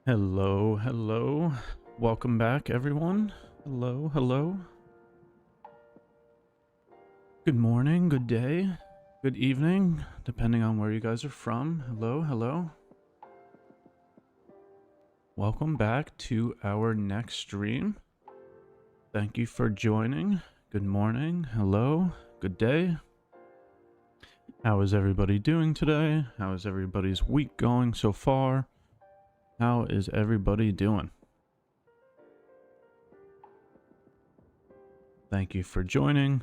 Hello, hello. Welcome back, everyone. Hello, hello. Good morning, good day, good evening, depending on where you guys are from. Hello, hello. Welcome back to our next stream. Thank you for joining. Good morning, hello, good day. How is everybody doing today? How is everybody's week going so far? How is everybody doing? Thank you for joining.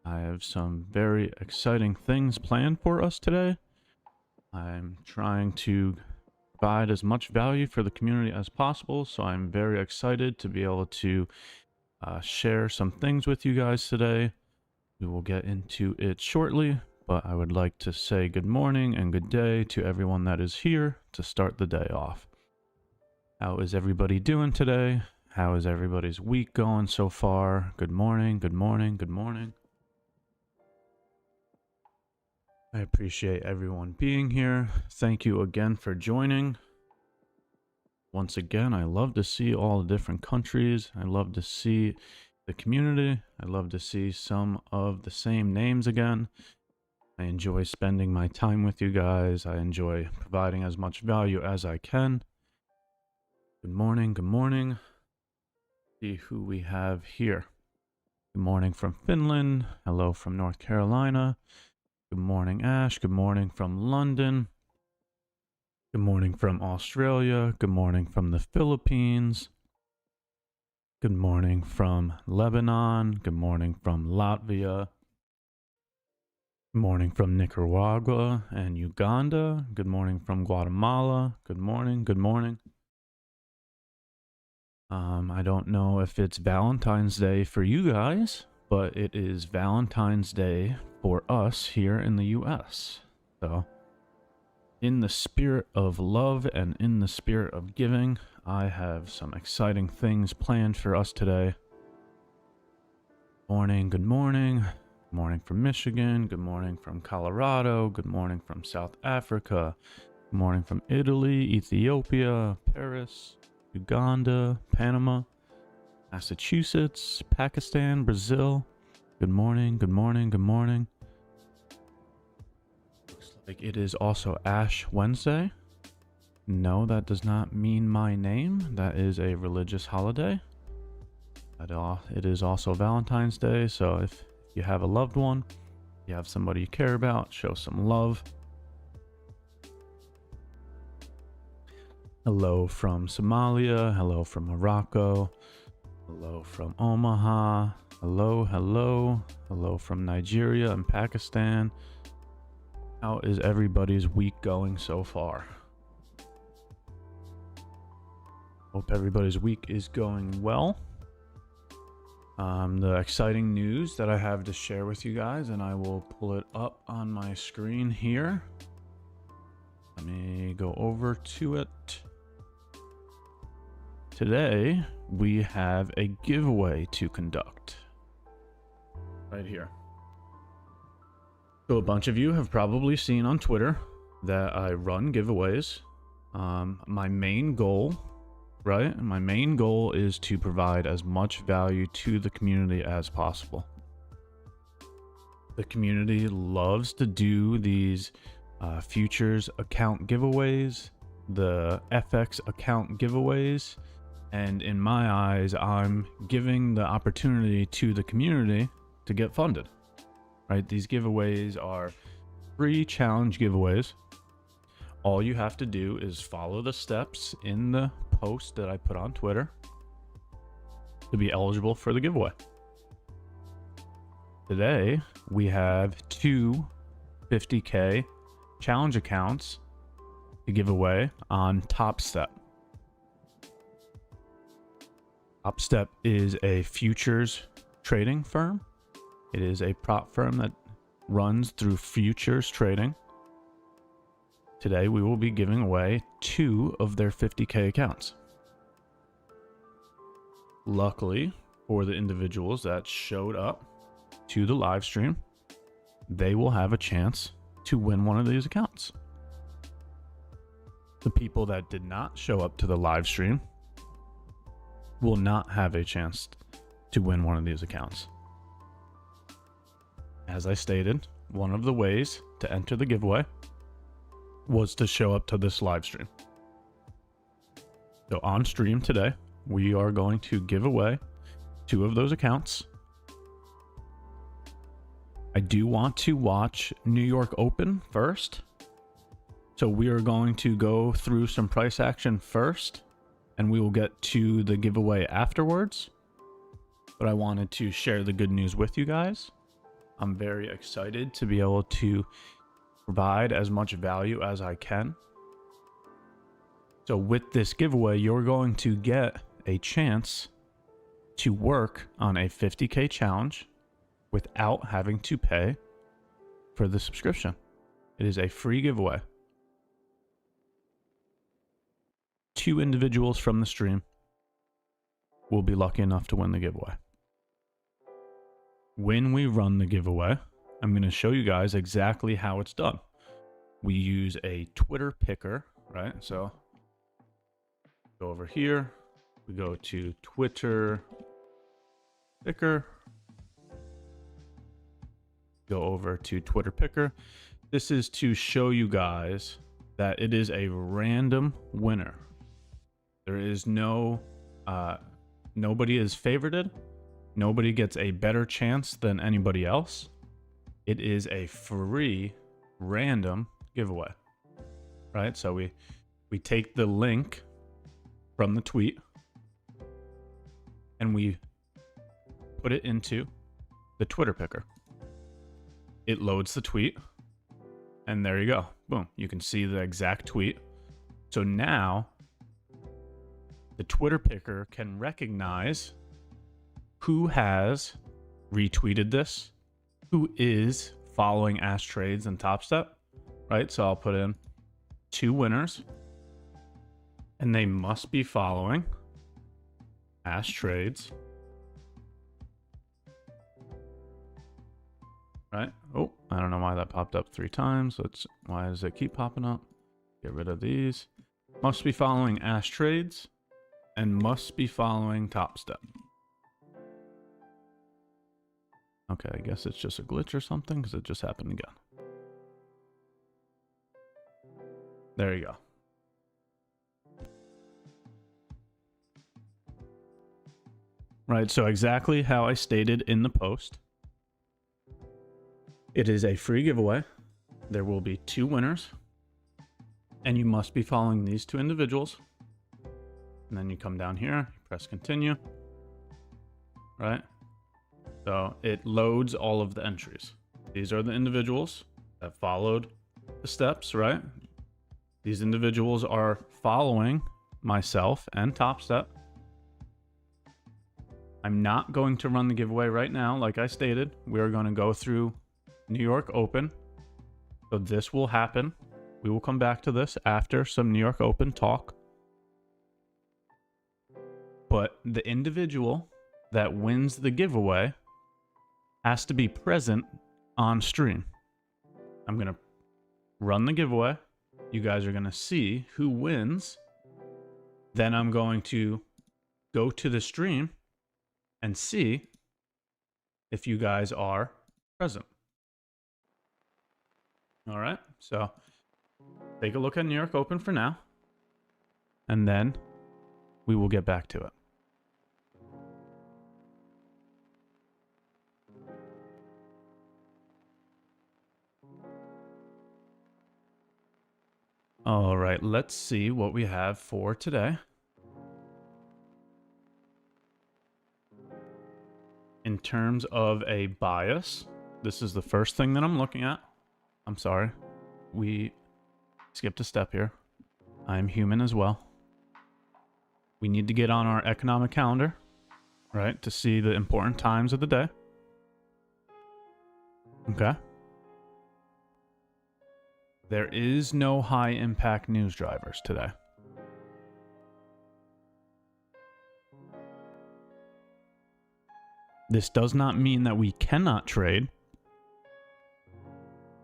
I have some very exciting things planned for us today. I'm trying to provide as much value for the community as possible, so I'm very excited to be able to share some things with you guys today. We will get into it shortly, but I would like to say good morning and good day to everyone that is here to start the day off. How is everybody doing today? How is everybody's week going so far? Good morning, good morning, good morning. I appreciate everyone being here. Thank you again for joining. Once again, I love to see all the different countries. I love to see the community. I love to see some of the same names again. I enjoy spending my time with you guys. I enjoy providing as much value as I can. Good morning, good morning. See who we have here. Good morning from Finland. Hello from North Carolina. Good morning, Ash. Good morning from London. Good morning from Australia. Good morning from the Philippines. Good morning from Lebanon. Good morning from Latvia. Good morning from Nicaragua and Uganda. Good morning from Guatemala. Good morning. Good morning. I don't know if it's Valentine's Day for you guys, but it is Valentine's Day for us here in the US. So, in the spirit of love and in the spirit of giving, I have some exciting things planned for us today. Morning, good morning. Good morning from Michigan. Good morning from Colorado. Good morning from South Africa. Good morning from Italy, Ethiopia, Paris, Uganda, Panama, Massachusetts, Pakistan, Brazil. Good morning, good morning, good morning. Looks like it is also Ash Wednesday. No, that does not mean my name. That is a religious holiday. It is also Valentine's Day, so if you have a loved one, you have somebody you care about, show some love. Hello from Somalia. Hello from Morocco. Hello from Omaha. Hello, hello. Hello from Nigeria and Pakistan. How is everybody's week going so far? Hope everybody's week is going well. The exciting news that I have to share with you guys, and I will pull it up on my screen here. Let me go over to it. Today, we have a giveaway to conduct. Right here. So a bunch of you have probably seen on Twitter that I run giveaways. My main goal, right? My main goal is to provide as much value to the community as possible. The community loves to do these futures account giveaways, the FX account giveaways. And in my eyes, I'm giving the opportunity to the community to get funded, right? These giveaways are free challenge giveaways. All you have to do is follow the steps in the post that I put on Twitter to be eligible for the giveaway. Today, we have two 50K challenge accounts to give away on Topstep. Topstep is a futures trading firm. It is a prop firm that runs through futures trading. Today, we will be giving away 2 of their 50K accounts. Luckily, for the individuals that showed up to the live stream, they will have a chance to win one of these accounts. The people that did not show up to the live stream will not have a chance to win one of these accounts. As I stated, one of the ways to enter the giveaway was to show up to this live stream. So on stream today, we are going to give away 2 of those accounts. I do want to watch New York Open first. So we are going to go through some price action first, and we will get to the giveaway afterwards. But I wanted to share the good news with you guys. I'm very excited to be able to provide as much value as I can. So with this giveaway, you're going to get a chance to work on a 50K challenge without having to pay for the subscription. It is a free giveaway. 2 individuals from the stream will be lucky enough to win the giveaway. When we run the giveaway, I'm going to show you guys exactly how it's done. We use a Twitter picker, right? So go over here, we go to Twitter picker, go over to Twitter picker. This is to show you guys that it is a random winner. There is no, nobody is favorited. Nobody gets a better chance than anybody else. It is a free random giveaway, right? So we take the link from the tweet and we put it into the Twitter picker. It loads the tweet and there you go. Boom. You can see the exact tweet. So now the Twitter picker can recognize who has retweeted this, who is following Ash Trades and Topstep, right? So I'll put in 2 winners and they must be following Ash Trades, right? Oh, I don't know why that popped up 3 times. Why does it keep popping up? Get rid of these. Must be following Ash Trades and must be following Topstep. Okay, I guess it's just a glitch or something because it just happened again. There you go. Right, so exactly how I stated in the post. It is a free giveaway. There will be 2 winners. And you must be following these 2 individuals. And then you come down here, press continue. Right? So it loads all of the entries. These are the individuals that followed the steps, right? These individuals are following myself and Topstep. I'm not going to run the giveaway right now. Like I stated, we are going to go through New York Open. So this will happen. We will come back to this after some New York Open talk. But the individual that wins the giveaway has to be present on stream. I'm going to run the giveaway. You guys are going to see who wins. Then I'm going to go to the stream and see if you guys are present. All right. So take a look at New York Open for now. And then we will get back to it. All right, let's see what we have for today. In terms of a bias, this is the first thing that I'm looking at. I'm sorry, we skipped a step here. I'm human as well. We need to get on our economic calendar, right, to see the important times of the day. Okay. There is no high impact news drivers today. This does not mean that we cannot trade.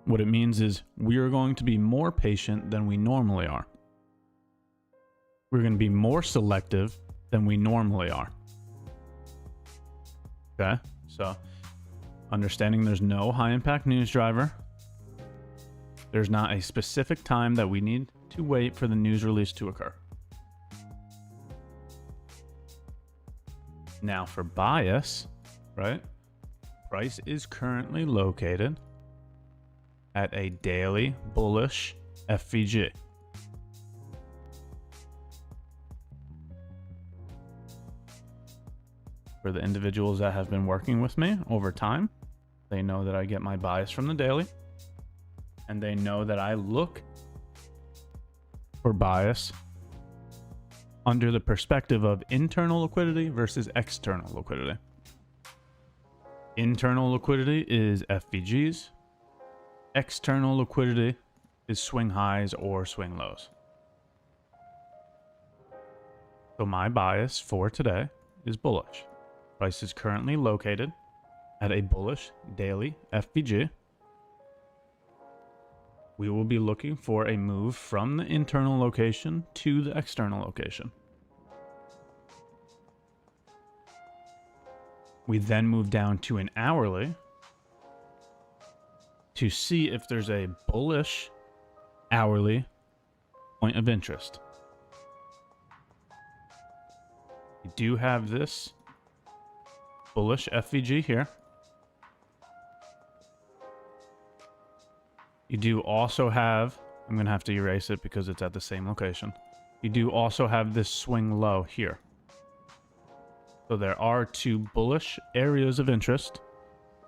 What it means is we are going to be more patient than we normally are. we're going to be more selective than we normally are. Okay, so understanding there's no high impact news driver. There's not a specific time that we need to wait for the news release to occur. Now for bias, right? Price is currently located at a daily bullish FVG. For the individuals that have been working with me over time, they know that I get my bias from the daily, and they know that I look for bias under the perspective of internal liquidity versus external liquidity. Internal liquidity is FVGs. External liquidity is swing highs or swing lows. So my bias for today is bullish. Price is currently located at a bullish daily FVG. We will be looking for a move from the internal location to the external location. We then move down to an hourly to see if there's a bullish hourly point of interest. We do have this bullish FVG here. You do also have, I'm going to have to erase it because it's at the same location. You do also have this swing low here. So there are two bullish areas of interest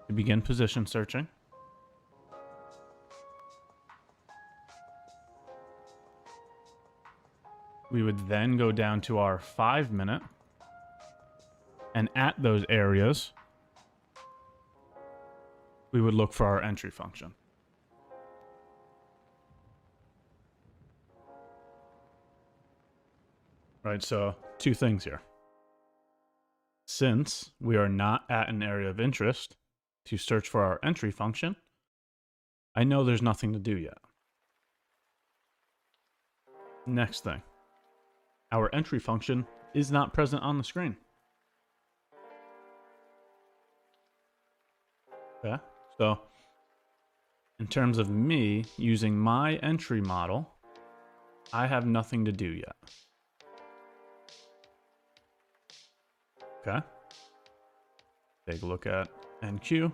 to begin position searching. We would then go down to our 5-minute, and at those areas, we would look for our entry function. Right, so two things here. Since we are not at an area of interest to search for our entry function, I know there's nothing to do yet. Next thing, our entry function is not present on the screen. Okay, so in terms of me using my entry model, I have nothing to do yet. Okay, take a look at NQ.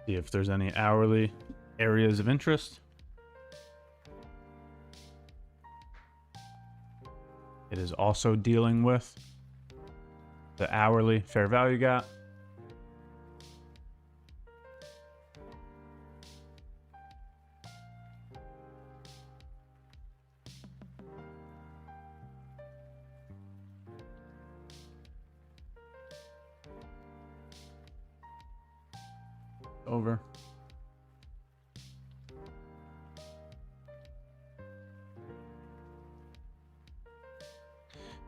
See if there's any hourly areas of interest. It is also dealing with the hourly fair value gap. Over.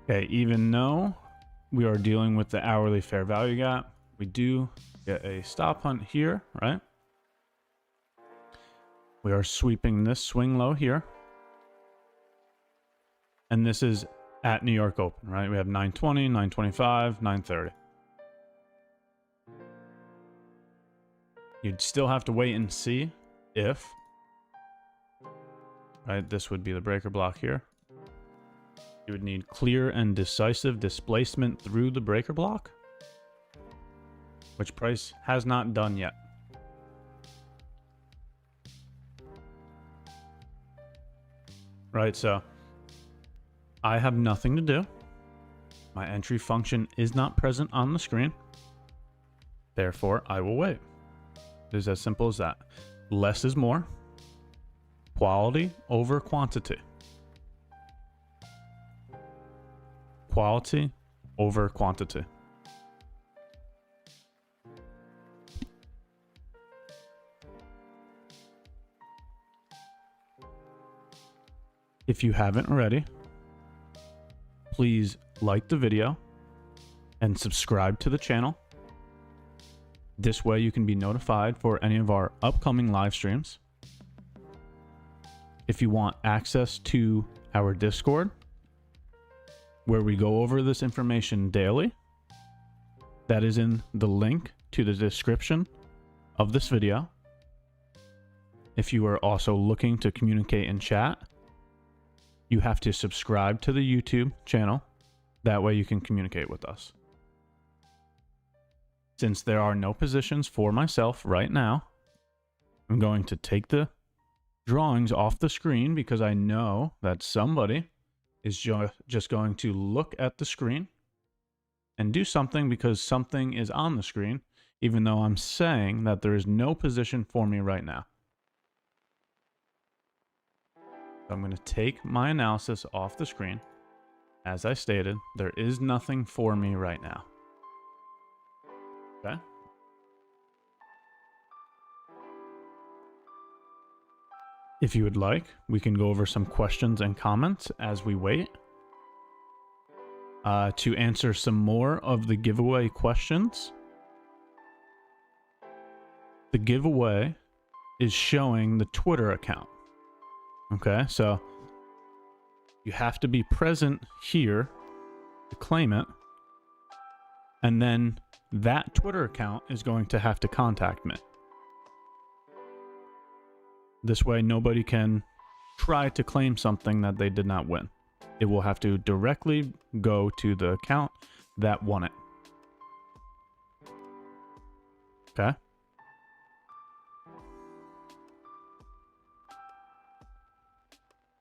Okay, even though we are dealing with the hourly fair value gap, we do get a stop hunt here, right? We are sweeping this swing low here. And this is at New York Open, right? We have 920, 925, 930. You'd still have to wait and see if, right, this would be the breaker block here. You would need clear and decisive displacement through the breaker block, which price has not done yet. Right, so I have nothing to do. My entry function is not present on the screen. Therefore, I will wait. It is as simple as that. Less is more. Quality over quantity. Quality over quantity. If you haven't already, please like the video, and subscribe to the channel. This way you can be notified for any of our upcoming live streams. If you want access to our Discord, where we go over this information daily, that is in the link to the description of this video. If you are also looking to communicate in chat, you have to subscribe to the YouTube channel. That way you can communicate with us. Since there are no positions for myself right now, I'm going to take the drawings off the screen because I know that somebody is just going to look at the screen and do something because something is on the screen, even though I'm saying that there is no position for me right now. I'm going to take my analysis off the screen. As I stated, there is nothing for me right now. Okay? If you would like, we can go over some questions and comments as we wait. To answer some more of the giveaway questions. The giveaway is showing the Twitter account. Okay, so you have to be present here to claim it. And then that Twitter account is going to have to contact me. This way, nobody can try to claim something that they did not win. It will have to directly go to the account that won it. Okay?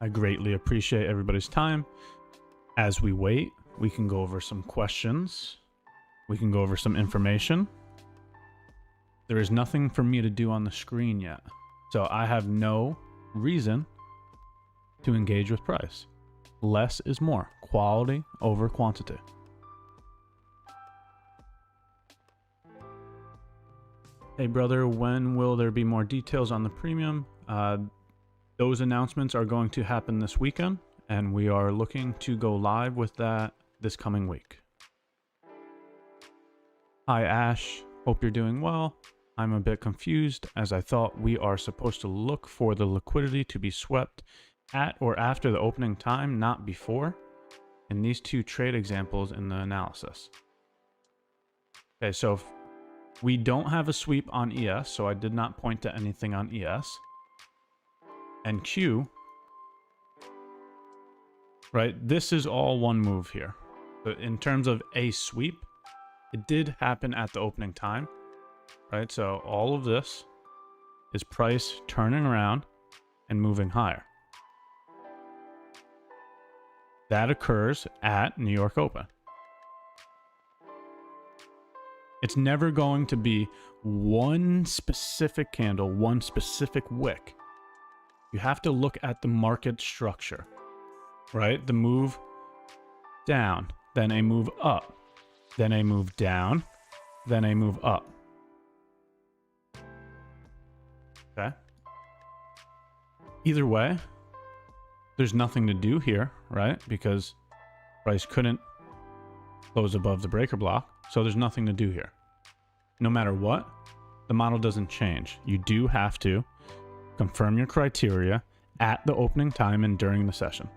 I greatly appreciate everybody's time. As we wait, we can go over some questions. We can go over some information. There is nothing for me to do on the screen yet. So I have no reason to engage with price. Less is more. Quality over quantity. Hey brother, when will there be more details on the premium? Those announcements are going to happen this weekend, and we are looking to go live with that this coming week. Hi Ash, hope you're doing well. I'm a bit confused as I thought we are supposed to look for the liquidity to be swept at or after the opening time, not before, in these two trade examples in the analysis. Okay, so we don't have a sweep on ES, so I did not point to anything on ES. And Q, right, this is all one move here. But in terms of a sweep, it did happen at the opening time, right? So all of this is price turning around and moving higher. That occurs at New York Open. It's never going to be one specific candle, one specific wick. You have to look at the market structure, right? The move down, then a move up, then a move down, then a move up. Okay? Either way, there's nothing to do here, right? Because price couldn't close above the breaker block, so there's nothing to do here. No matter what, the model doesn't change. You do have to confirm your criteria at the opening time and during the session.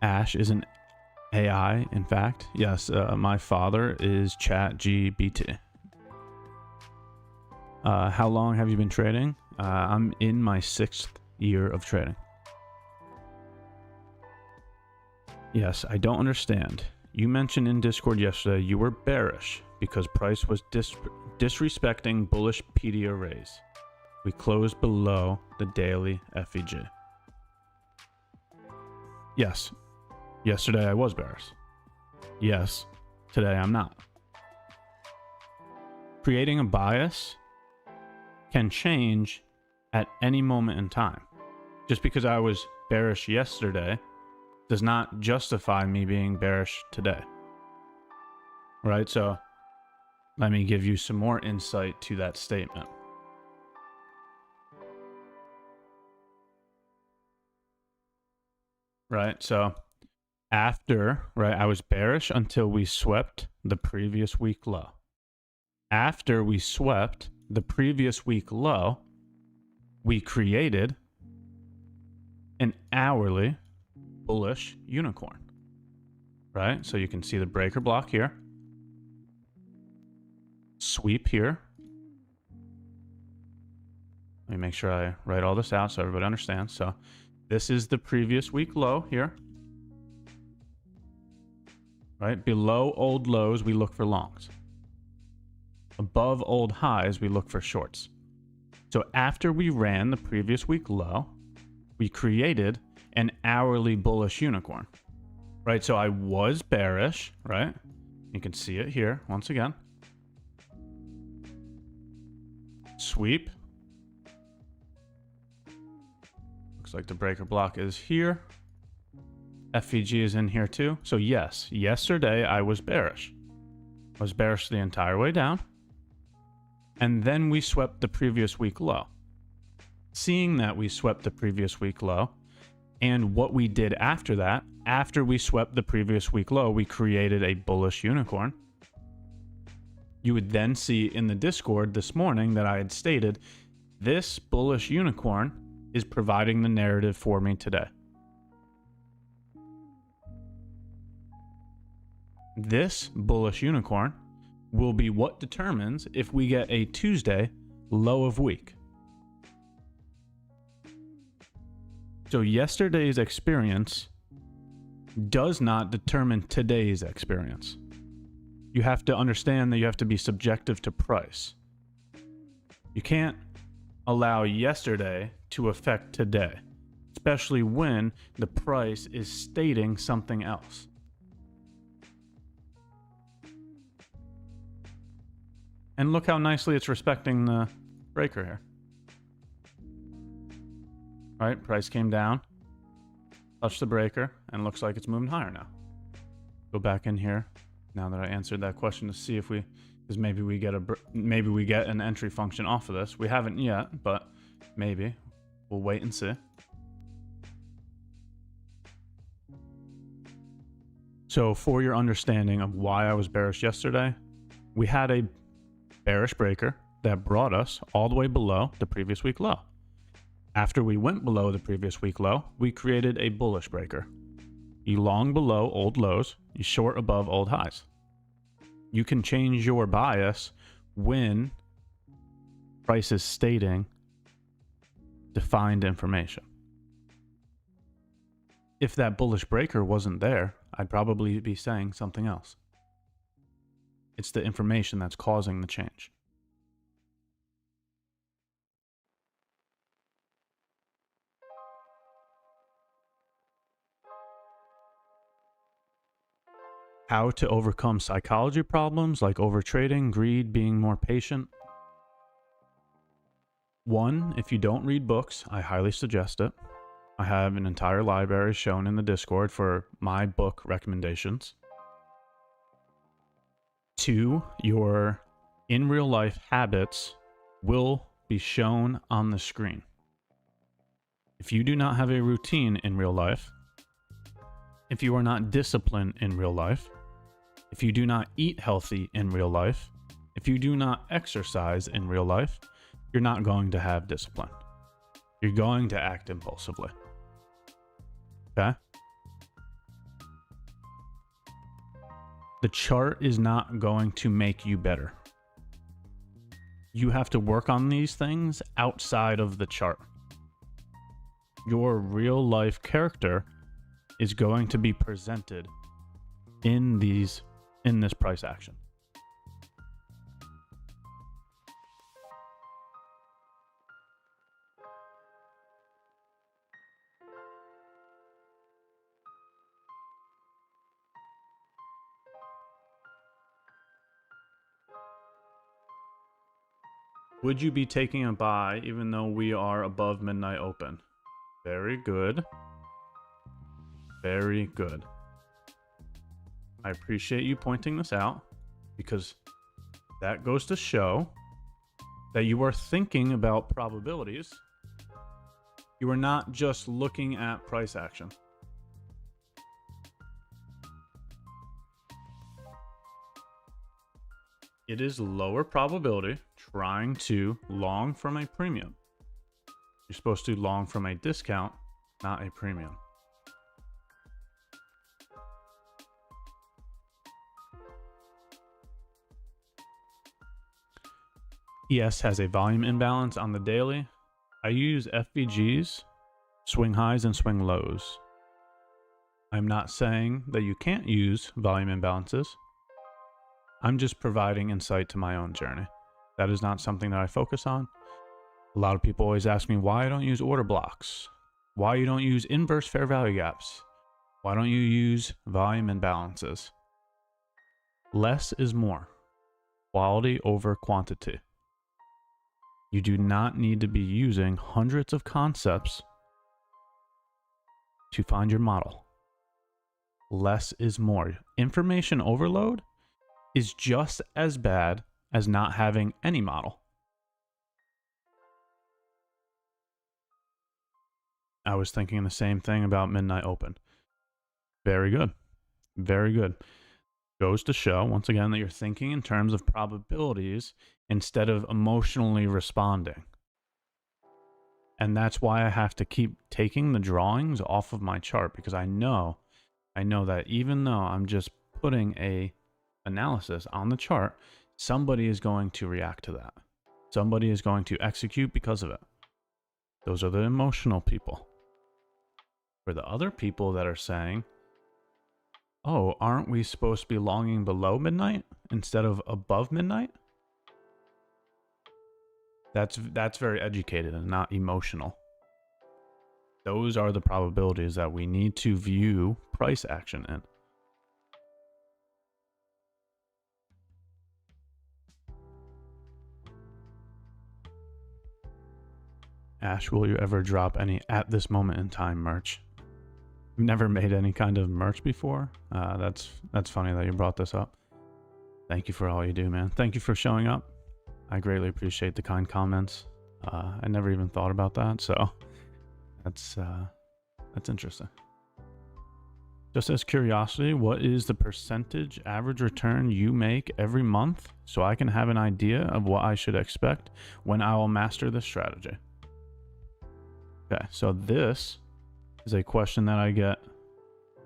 Ash is an AI, in fact. Yes, my father is ChatGPT. How long have you been trading? I'm in my 6th year of trading. Yes, I don't understand. You mentioned in Discord yesterday you were bearish because price was disrespecting bullish PD arrays. We closed below the daily FEG. Yes, yesterday I was bearish. Yes, today I'm not. Creating a bias can change at any moment in time. Just because I was bearish yesterday does not justify me being bearish today. Right? So let me give you some more insight to that statement. right? So after, right, I was bearish until we swept the previous week low. After we swept the previous week low, we created an hourly bullish unicorn, right? So you can see the breaker block here, sweep here. Let me make sure I write all this out so everybody understands. So this is the previous week low here, right? Below old lows, we look for longs. Above old highs, we look for shorts. So after we ran the previous week low, we created an hourly bullish unicorn, right? So I was bearish, right? You can see it here once again. Sweep. Looks like the breaker block is here. FVG is in here too. So yes, yesterday I was bearish. I was bearish the entire way down. And then we swept the previous week low. Seeing that we swept the previous week low, and what we did after that, after we swept the previous week low, we created a bullish unicorn. You would then see in the Discord this morning that I had stated, this bullish unicorn is providing the narrative for me today. This bullish unicorn will be what determines if we get a Tuesday low of week. So yesterday's experience does not determine today's experience. You have to understand that you have to be subjective to price. You can't allow yesterday to affect today, especially when the price is stating something else. And look how nicely it's respecting the breaker here. All right, price came down, touched the breaker, and looks like it's moving higher now. Go back in here now that I answered that question to see if we, because maybe we get an entry function off of this. We haven't yet, but maybe. We'll wait and see. So for your understanding of why I was bearish yesterday, we had a bearish breaker that brought us all the way below the previous week low. After we went below the previous week low, we created a bullish breaker. You long below old lows, you short above old highs. You can change your bias when price is stating defined information. If that bullish breaker wasn't there, I'd probably be saying something else. It's the information that's causing the change. How to overcome psychology problems like overtrading, greed, being more patient. One, if you don't read books, I highly suggest it. I have an entire library shown in the Discord for my book recommendations. Two, your in real life habits will be shown on the screen. If you do not have a routine in real life, if you are not disciplined in real life, if you do not eat healthy in real life, if you do not exercise in real life, you're not going to have discipline. You're going to act impulsively. Okay? The chart is not going to make you better. You have to work on these things outside of the chart. Your real life character is going to be presented in this price action. Would you be taking a buy even though we are above midnight open? Very good. Very good. I appreciate you pointing this out because that goes to show that you are thinking about probabilities. You are not just looking at price action. It is lower probability trying to long from a premium. You're supposed to long from a discount, not a premium. ES has a volume imbalance on the daily. I use FVGs, swing highs and swing lows. I'm not saying that you can't use volume imbalances. I'm just providing insight to my own journey. That is not something that I focus on. A lot of people always ask me why I don't use order blocks, why you don't use inverse fair value gaps, why don't you use volume imbalances. Less is more. Quality over quantity. You do not need to be using hundreds of concepts to find your model. Less is more. Information overload is just as bad as not having any model. I was thinking the same thing about Midnight Open. Very good. Very good. Goes to show, once again, that you're thinking in terms of probabilities instead of emotionally responding. And that's why I have to keep taking the drawings off of my chart, because I know that even though I'm just putting a analysis on the chart, somebody is going to react to that. Somebody is going to execute because of it. Those are the emotional people. For the other people that are saying, oh, aren't we supposed to be longing below midnight instead of above midnight? That's very educated and not emotional. Those are the probabilities that we need to view price action in. Ash, will you ever drop any at this moment in time merch? I've never made any kind of merch before. That's funny that you brought this up. Thank you for all you do, man. Thank you for showing up. I greatly appreciate the kind comments. I never even thought about that, so that's interesting. Just as curiosity, what is the percentage average return you make every month so I can have an idea of what I should expect when I will master this strategy? Okay, so this is a question that I get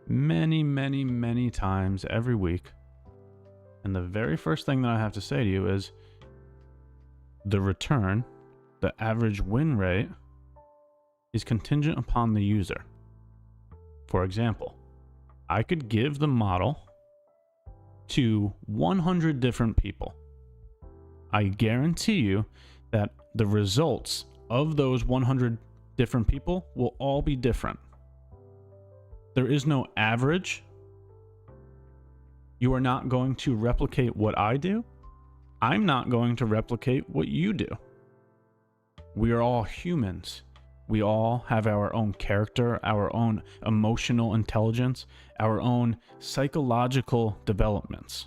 many times every week. And the very first thing that I have to say to you is the return, the average win rate, is contingent upon the user. For example, I could give the model to 100 different people. I guarantee you that the results of those 100 different people will all be different. There is no average. You are not going to replicate what I do. I'm not going to replicate what you do. We are all humans. We all have our own character, our own emotional intelligence, our own psychological developments.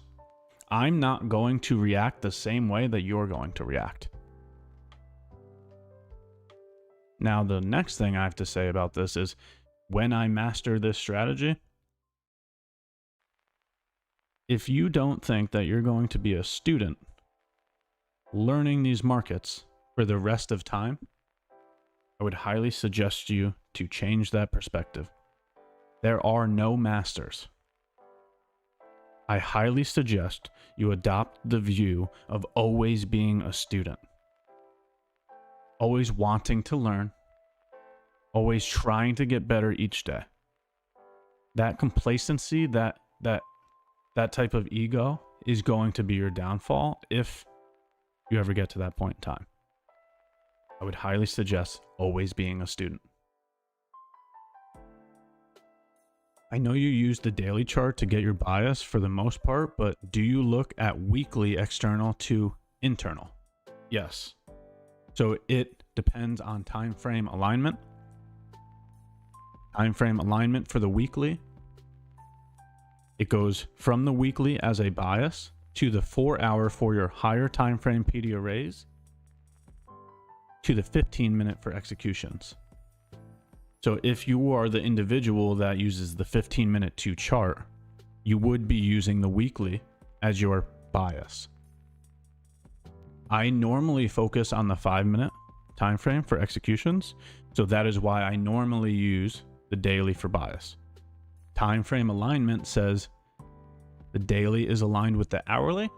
I'm not going to react the same way that you're going to react. Now, the next thing I have to say about this is when I master this strategy, if you don't think that you're going to be a student learning these markets for the rest of time, I would highly suggest you to change that perspective. There are no masters. I highly suggest you adopt the view of always being a student. Always wanting to learn. Always trying to get better each day. That complacency, that type of ego is going to be your downfall if you ever get to that point in time. I would highly suggest always being a student. I know you use the daily chart to get your bias for the most part, but do you look at weekly external to internal? Yes. So it depends on time frame alignment. Time frame alignment for the weekly. It goes from the weekly as a bias to the 4 hour for your higher time frame PD arrays to the 15-minute for executions. So if you are the individual that uses the 15-minute to chart, you would be using the weekly as your bias. I normally focus on the 5-minute time frame for executions, so that is why I normally use the daily for bias. Time frame alignment says the daily is aligned with the hourly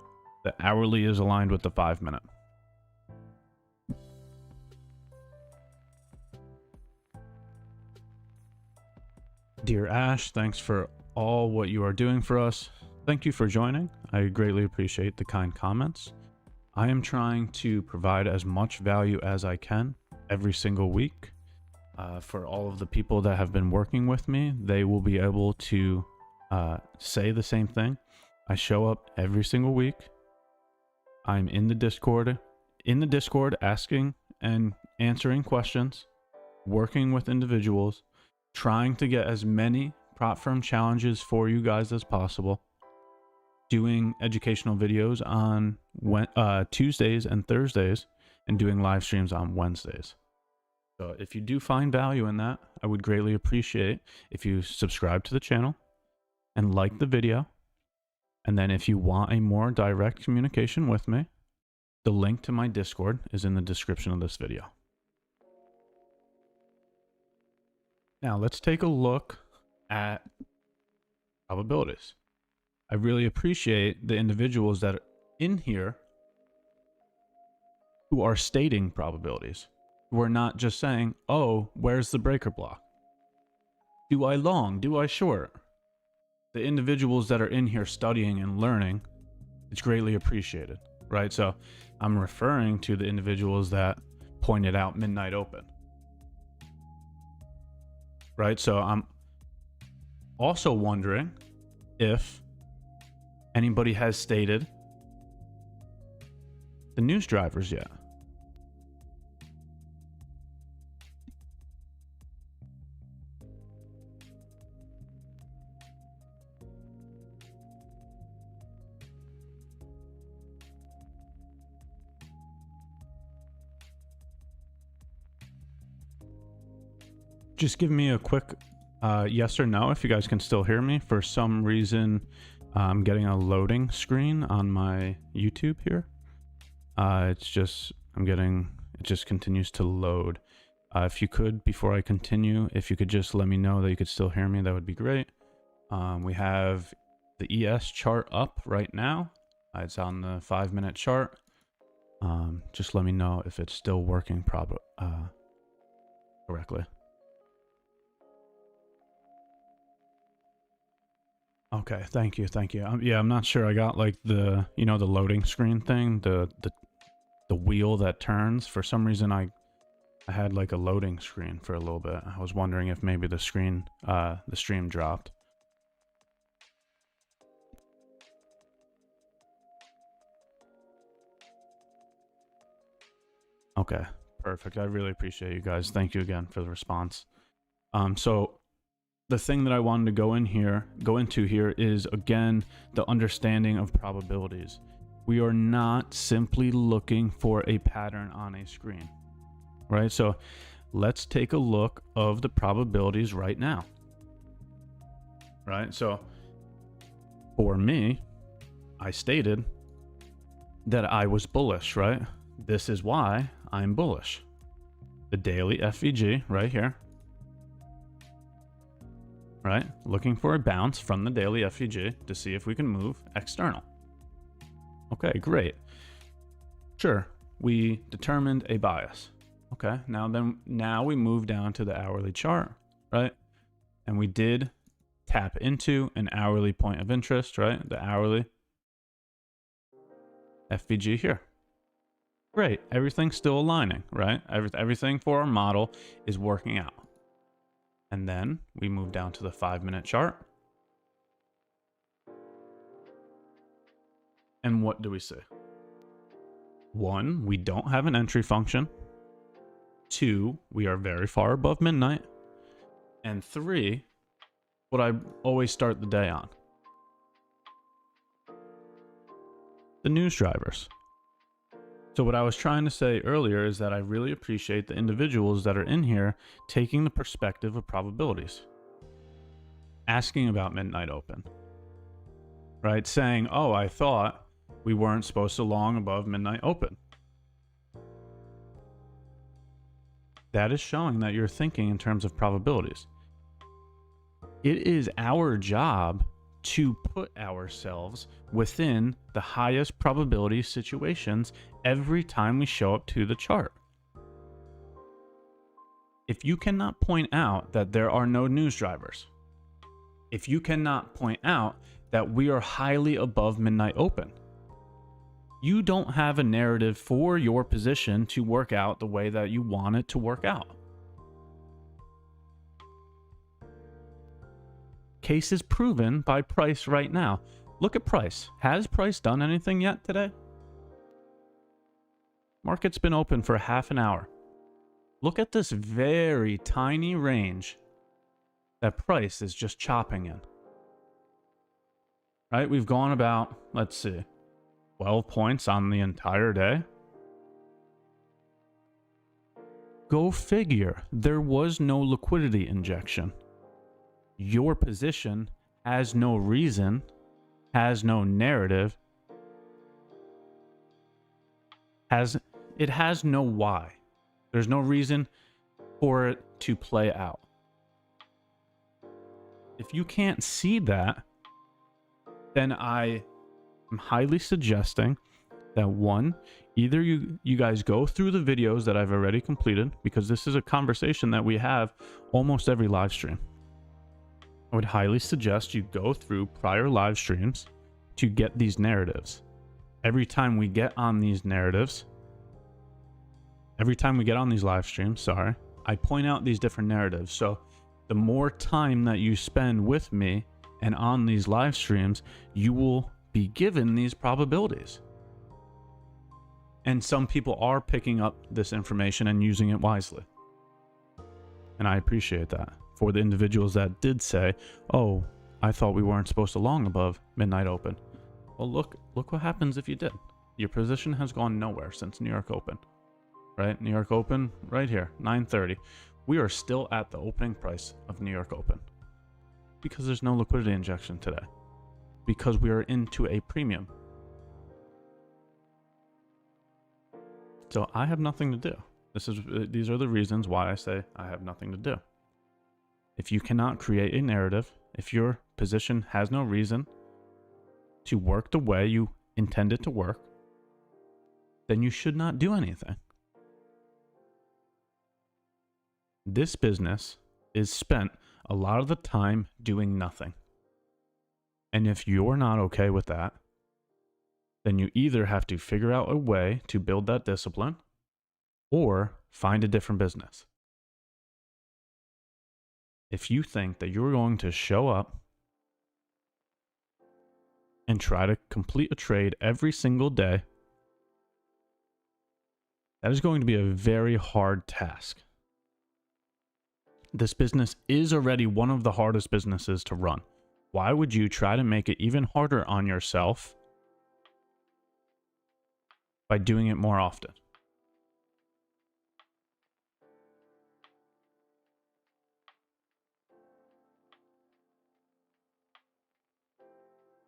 is aligned with the 5-minute. Dear Ash, thanks for all what you are doing for us. Thank you for joining. I greatly appreciate the kind comments. I am trying to provide as much value as I can every single week. For all of the people that have been working with me, they will be able to say the same thing. I show up every single week. I'm in the Discord asking and answering questions, working with individuals, trying to get as many prop firm challenges for you guys as possible, doing educational videos on Tuesdays and Thursdays, and doing live streams on Wednesdays. So if you do find value in that, I would greatly appreciate if you subscribe to the channel and like the video. And then if you want a more direct communication with me, the link to my Discord is in the description of this video. Now let's take a look at probabilities. I really appreciate the individuals that are in here who are stating probabilities. Who are not just saying, oh, where's the breaker block? Do I long? Do I short? The individuals that are in here studying and learning, it's greatly appreciated, right? So I'm referring to the individuals that pointed out midnight open, right? So I'm also wondering if anybody has stated the news drivers yet. Just give me a quick yes or no if you guys can still hear me. For some reason, I'm getting a loading screen on my YouTube here. It just continues to load. If you could, before I continue, if you could just let me know that you could still hear me, that would be great. We have the ES chart up right now. It's on the 5-minute chart. Just let me know if it's still working correctly. Okay, thank you. Yeah, I'm not sure. I got like the loading screen thing, the wheel that turns. For some reason, I had like a loading screen for a little bit. I was wondering if maybe the stream dropped. Okay, perfect. I really appreciate you guys. Thank you again for the response. So the thing that I wanted to go into here is, again, the understanding of probabilities. We are not simply looking for a pattern on a screen, right? So let's take a look of the probabilities right now, right? So for me, I stated that I was bullish, right? This is why I'm bullish. The daily FVG right here. Right? Looking for a bounce from the daily FVG to see if we can move external. Okay, great. Sure, we determined a bias. Okay, now we move down to the hourly chart, right? And we did tap into an hourly point of interest, right? The hourly FVG here. Great, everything's still aligning, right? Everything for our model is working out. And then we move down to the 5-minute chart. And what do we see? 1, we don't have an entry function. 2, we are very far above midnight. And 3, what I always start the day on. The news drivers. So what I was trying to say earlier is that I really appreciate the individuals that are in here taking the perspective of probabilities. Asking about midnight open. Right? Saying, oh, I thought we weren't supposed to long above midnight open. that is showing that you're thinking in terms of probabilities. It is our job to put ourselves within the highest probability situations every time we show up to the chart. If you cannot point out that there are no news drivers, if you cannot point out that we are highly above midnight open, you don't have a narrative for your position to work out the way that you want it to work out. Case is proven by price right now. Look at price. Has price done anything yet today? Market's been open for half an hour. Look at this very tiny range that price is just chopping in. Right? We've gone about, let's see, 12 points on the entire day. Go figure. There was no liquidity injection. Your position has no reason, has no narrative, it has no why. There's no reason for it to play out. If you can't see that, then I am highly suggesting that one, either you guys go through the videos that I've already completed, because this is a conversation that we have almost every live stream. I would highly suggest you go through prior live streams to get these narratives. Every time we get on these narratives, every time we get on these live streams, I point out these different narratives. So the more time that you spend with me and on these live streams, you will be given these probabilities. And some people are picking up this information and using it wisely. And I appreciate that. For the individuals that did say, oh, I thought we weren't supposed to long above midnight open. Well, look what happens if you did. Your position has gone nowhere since New York Open. Right? New York Open, right here, 9:30. We are still at the opening price of New York Open. Because there's no liquidity injection today. Because we are into a premium. So I have nothing to do. These are the reasons why I say I have nothing to do. If you cannot create a narrative, if your position has no reason to work the way you intend it to work, then you should not do anything. This business is spent a lot of the time doing nothing. And if you're not okay with that, then you either have to figure out a way to build that discipline or find a different business. If you think that you're going to show up and try to complete a trade every single day, that is going to be a very hard task. This business is already one of the hardest businesses to run. Why would you try to make it even harder on yourself by doing it more often?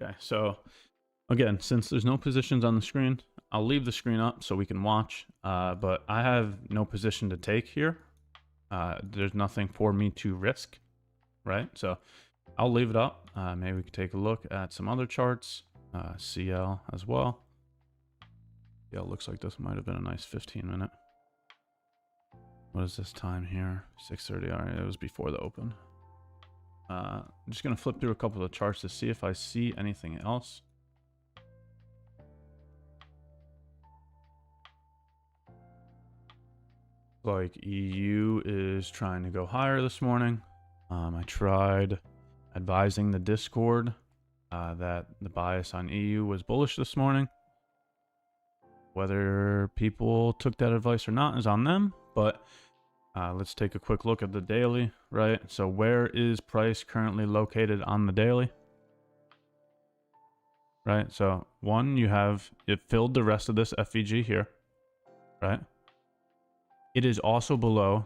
Okay, so again, since there's no positions on the screen, I'll leave the screen up so we can watch, but I have no position to take here. There's nothing for me to risk, right? So I'll leave it up. Maybe we could take a look at some other charts, CL as well. Yeah, it looks like this might have been a nice 15-minute. What is this time here? 6:30. All right, it was before the open. I'm just going to flip through a couple of charts to see if I see anything else. Like EU is trying to go higher this morning. I tried advising the Discord that the bias on EU was bullish this morning. Whether people took that advice or not is on them, but let's take a quick look at the daily, right? So where is price currently located on the daily? Right, so one, you have it filled the rest of this FVG here, right? It is also below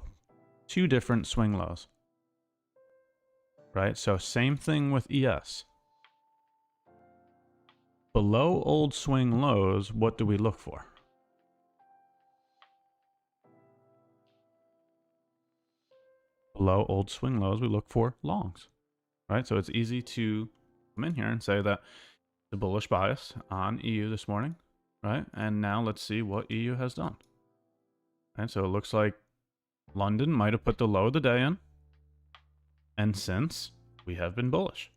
two different swing lows, right? So same thing with ES. Below old swing lows, what do we look for? below old swing lows, we look for longs, right? So it's easy to come in here and say that the bullish bias on EU this morning, right? And now let's see what EU has done. And so it looks like London might have put the low of the day in. And since we have been bullish,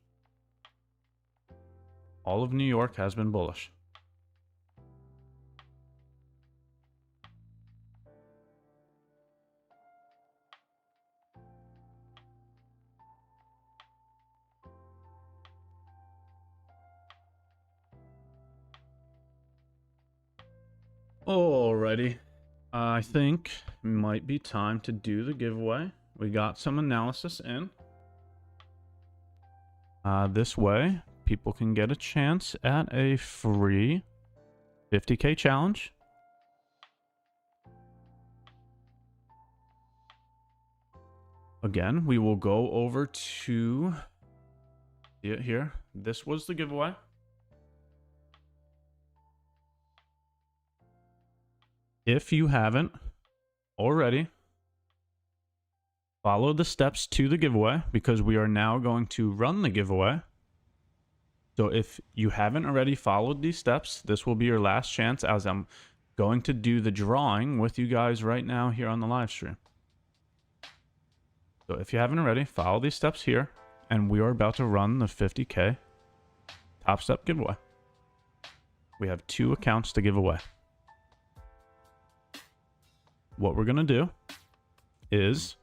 all of New York has been bullish. Alrighty, I think it might be time to do the giveaway. We got some analysis in. This way, people can get a chance at a free 50K challenge. Again, we will go over to see it here. This was the giveaway. If you haven't already, follow the steps to the giveaway because we are now going to run the giveaway. So if you haven't already followed these steps, this will be your last chance as I'm going to do the drawing with you guys right now here on the live stream. So if you haven't already, follow these steps here and we are about to run the 50K Topstep giveaway. We have 2 accounts to give away. What we're going to do is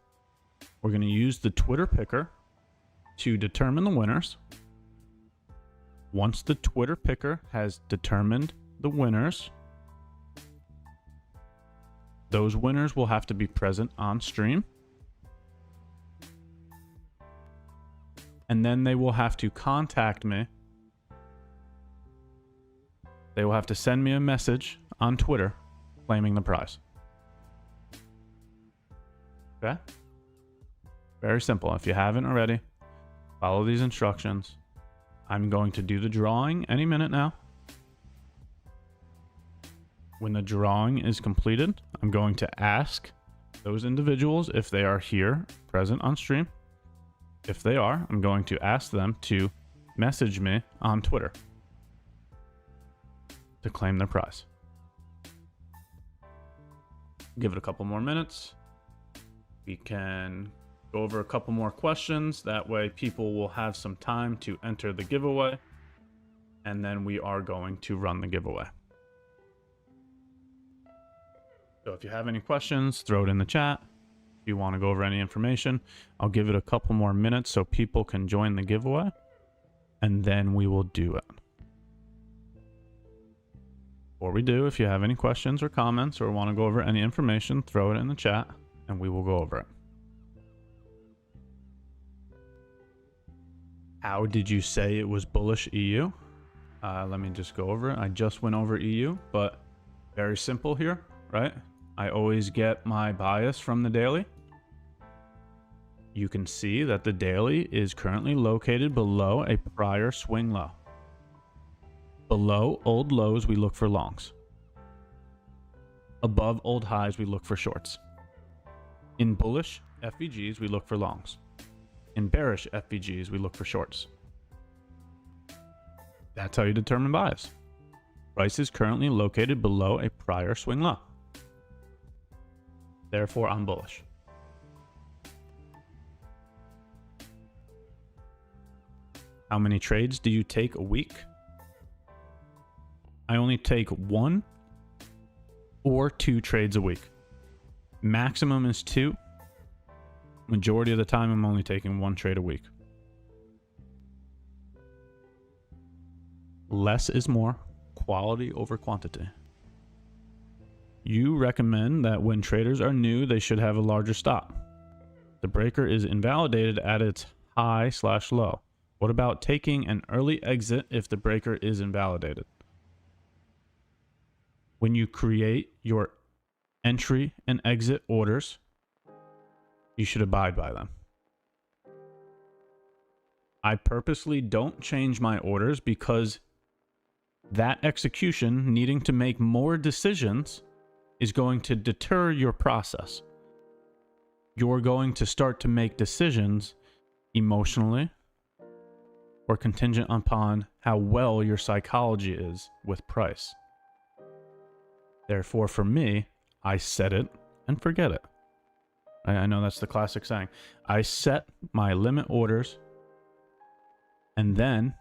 we're going to use the Twitter picker to determine the winners. Once the Twitter picker has determined the winners, those winners will have to be present on stream. And then they will have to contact me. They will have to send me a message on Twitter claiming the prize. Okay? Very simple. If you haven't already, follow these instructions. I'm going to do the drawing any minute now. When the drawing is completed, I'm going to ask those individuals if they are here present on stream. If they are, I'm going to ask them to message me on Twitter to claim their prize. Give it a couple more minutes. We can go over a couple more questions. That way people will have some time to enter the giveaway. And then we are going to run the giveaway. So if you have any questions, throw it in the chat. If you want to go over any information, I'll give it a couple more minutes so people can join the giveaway. And then we will do it. Before we do, if you have any questions or comments or want to go over any information, throw it in the chat and we will go over it. How did you say it was bullish EU? Let me just go over it. I just went over EU, but very simple here, right? I always get my bias from the daily. You can see that the daily is currently located below a prior swing low. Below old lows, we look for longs. Above old highs, we look for shorts. In bullish FVGs, we look for longs. In bearish FVGs, we look for shorts. That's how you determine bias. Price is currently located below a prior swing low. Therefore, I'm bullish. How many trades do you take a week? I only take 1 or 2 trades a week. Maximum is 2. Majority of the time, I'm only taking 1 trade a week. Less is more, quality over quantity. You recommend that when traders are new, they should have a larger stop. The breaker is invalidated at its high/low. What about taking an early exit if the breaker is invalidated? When you create your entry and exit orders, you should abide by them. I purposely don't change my orders because that execution, needing to make more decisions, is going to deter your process. you're going to start to make decisions emotionally or contingent upon how well your psychology is with price. Therefore, for me, I set it and forget it. I know that's the classic saying. I set my limit orders and then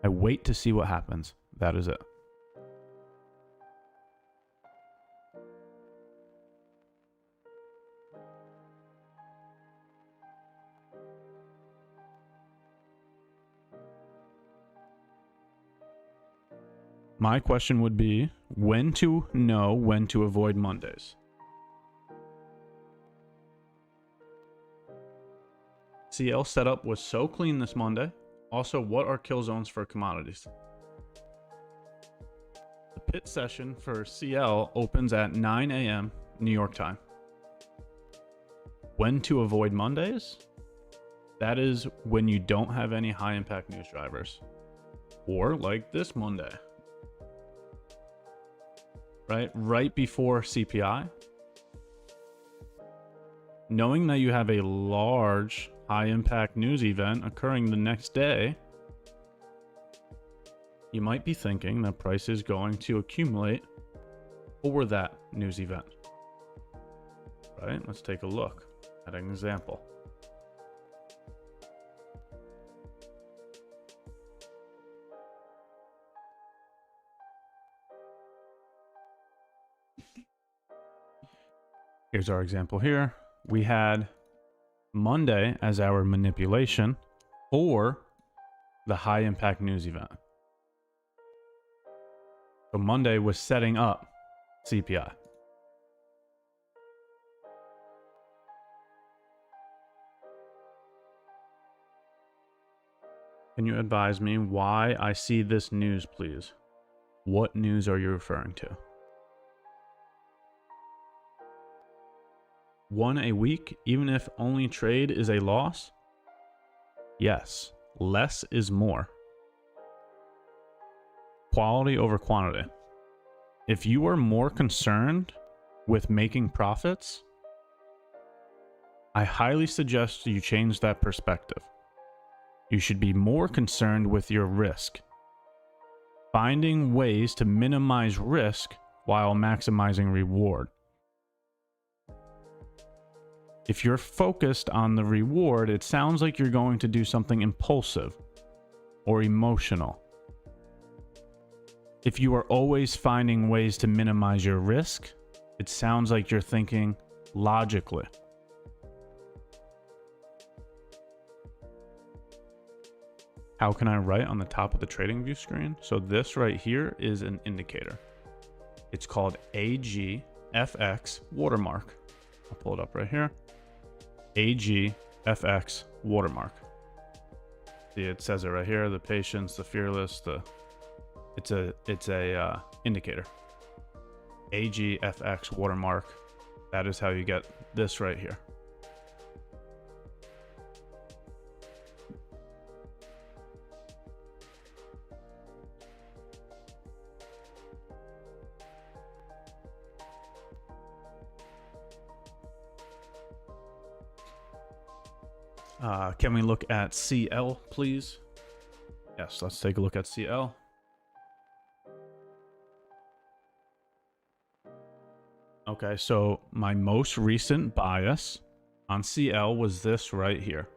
I wait to see what happens. That is it. My question would be, when to know when to avoid Mondays? CL setup was so clean this Monday. Also, what are kill zones for commodities? The pit session for CL opens at 9 a.m. New York time. When to avoid Mondays? That is when you don't have any high impact news drivers. Or like this Monday. Right before CPI. Knowing that you have a large high impact news event occurring the next day, you might be thinking that price is going to accumulate over that news event. Right? Let's take a look at an example. Here's our example here. We had Monday as our manipulation or the high impact news event. So Monday was setting up CPI. Can you advise me why I see this news, please? What news are you referring to? One a week, even if only trade is a loss? Yes, less is more. Quality over quantity. If you are more concerned with making profits, I highly suggest you change that perspective. You should be more concerned with your risk. Finding ways to minimize risk while maximizing reward. If you're focused on the reward, it sounds like you're going to do something impulsive or emotional. If you are always finding ways to minimize your risk, it sounds like you're thinking logically. How can I write on the top of the trading view screen? So this right here is an indicator. It's called AGFX watermark. I'll pull it up right here. AGFX watermark. See, it says it right here. The patience, the fearless, it's a indicator. AGFX watermark. That is how you get this right here. Can we look at CL, please? Yes, let's take a look at CL. Okay, so my most recent bias on CL was this right here.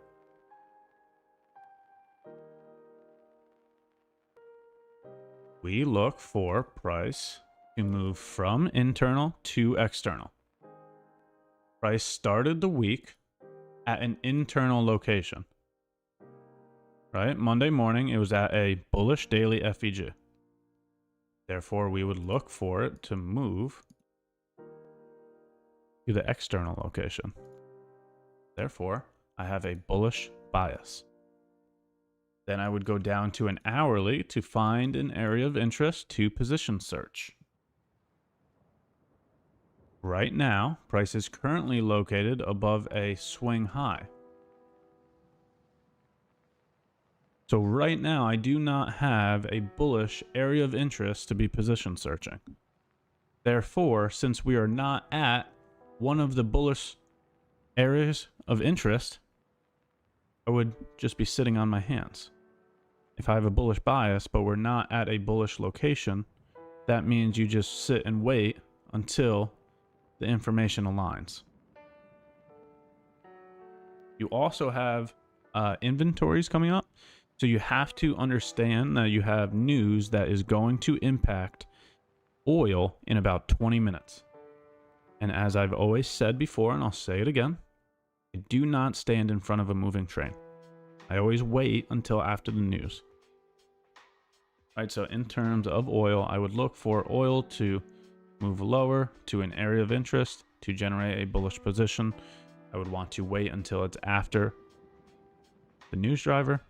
We look for price to move from internal to external. Price started the week at an internal location, right? Monday morning, it was at a bullish daily FEG. Therefore, we would look for it to move to the external location. Therefore, I have a bullish bias. Then I would go down to an hourly to find an area of interest to position search. Right now, price is currently located above a swing high. So right now, I do not have a bullish area of interest to be position searching. Therefore, since we are not at one of the bullish Areas of interest, I would just be sitting on my hands. If I have a bullish bias, but we're not at a bullish location, that means you just sit and wait until the information aligns. You also have inventories coming up. So you have to understand that you have news that is going to impact oil in about 20 minutes. And as I've always said before, and I'll say it again, I do not stand in front of a moving train. I always wait until after the news. Right, so in terms of oil, I would look for oil to move lower to an area of interest to generate a bullish position. I would want to wait until it's after the news driver.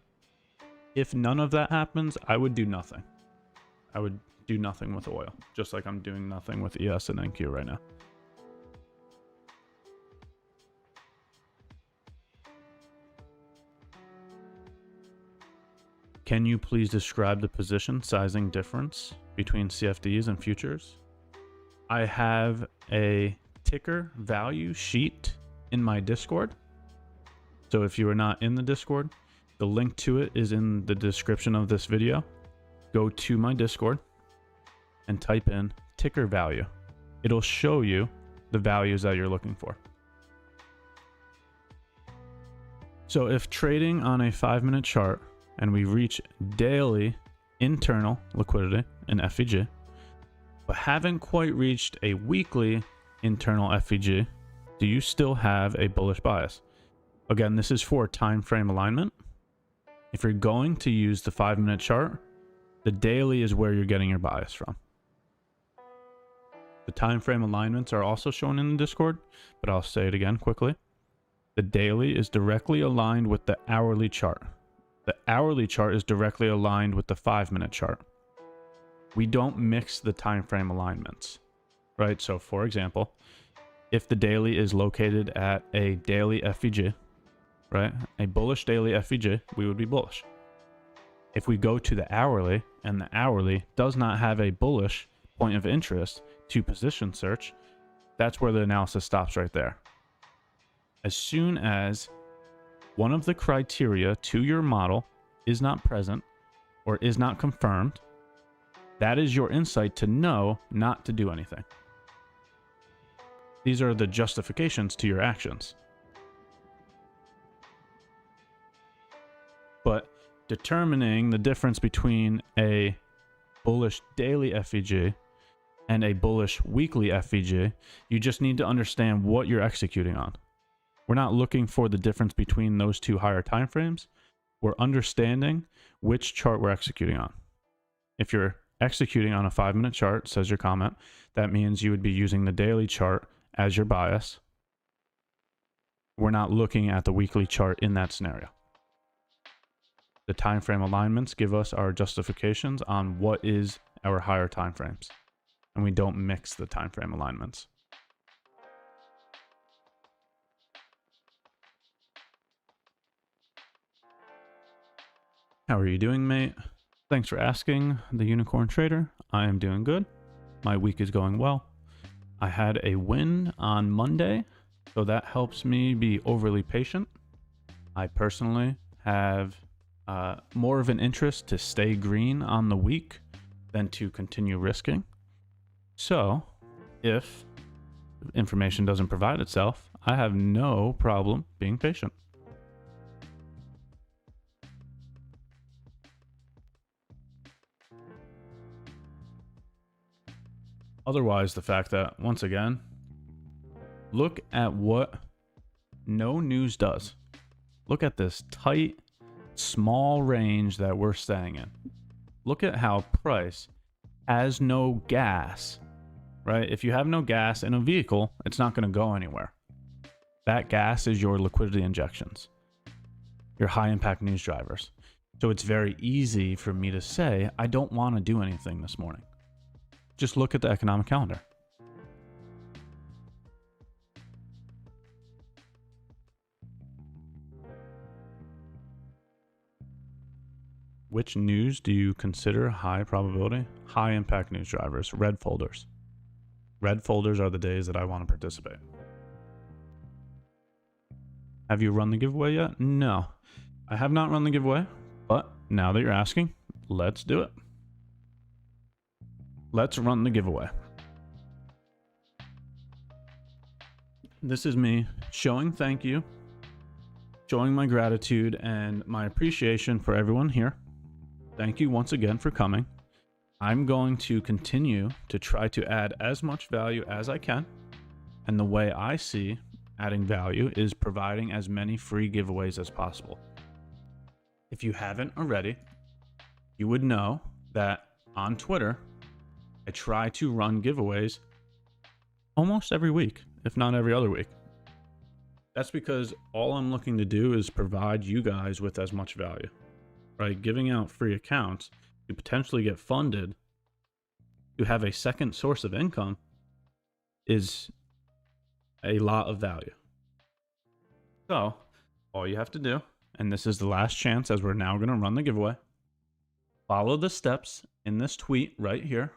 If none of that happens, I would do nothing. I would do nothing with oil, just like I'm doing nothing with ES and NQ right now. Can you please describe the position sizing difference between CFDs and futures? I have a ticker value sheet in my Discord. So if you are not in the Discord, the link to it is in the description of this video. Go to my Discord and type in ticker value. It'll show you the values that you're looking for. So if trading on a 5-minute chart and we reach daily internal liquidity in FEG, but haven't quite reached a weekly internal FEG, do you still have a bullish bias? Again, this is for time frame alignment. If you're going to use the 5-minute chart, the daily is where you're getting your bias from. The time frame alignments are also shown in the Discord, but I'll say it again quickly. The daily is directly aligned with the hourly chart. The hourly chart is directly aligned with the 5-minute chart. We don't mix the time frame alignments, right? So for example, if the daily is located at a daily FEG, right? A bullish daily FEG, we would be bullish. If we go to the hourly and the hourly does not have a bullish point of interest to position search, that's where the analysis stops right there. As soon as one of the criteria to your model is not present or is not confirmed, that is your insight to know not to do anything. These are the justifications to your actions. But determining the difference between a bullish daily FEG and a bullish weekly FEG, you just need to understand what you're executing on. We're not looking for the difference between those two higher time frames. We're understanding which chart we're executing on. If you're executing on a 5-minute chart, says your comment, that means you would be using the daily chart as your bias. We're not looking at the weekly chart in that scenario. The time frame alignments give us our justifications on what is our higher time frames, and we don't mix the time frame alignments. How are you doing, mate? Thanks for asking, the Unicorn Trader. I am doing good. My week is going well. I had a win on Monday, so that helps me be overly patient. I personally have more of an interest to stay green on the week than to continue risking. So if information doesn't provide itself, I have no problem being patient. Otherwise, the fact that, once again, look at what no news does. Look at this tight, small range that we're staying in. Look at how price has no gas, right? If you have no gas in a vehicle, it's not going to go anywhere. That gas is your liquidity injections, your high impact news drivers. So it's very easy for me to say, I don't want to do anything this morning. Just look at the economic calendar. Which news do you consider high probability? High impact news drivers, red folders. Red folders are the days that I want to participate. Have you run the giveaway yet? No, I have not run the giveaway, but now that you're asking, let's do it. Let's run the giveaway. This is me showing thank you, showing my gratitude and my appreciation for everyone here. Thank you once again for coming. I'm going to continue to try to add as much value as I can. And the way I see adding value is providing as many free giveaways as possible. If you haven't already, you would know that on Twitter, I try to run giveaways almost every week, if not every other week. That's because all I'm looking to do is provide you guys with as much value, right? Giving out free accounts to potentially get funded to have a second source of income is a lot of value. So all you have to do, and this is the last chance as we're now going to run the giveaway, follow the steps in this tweet right here.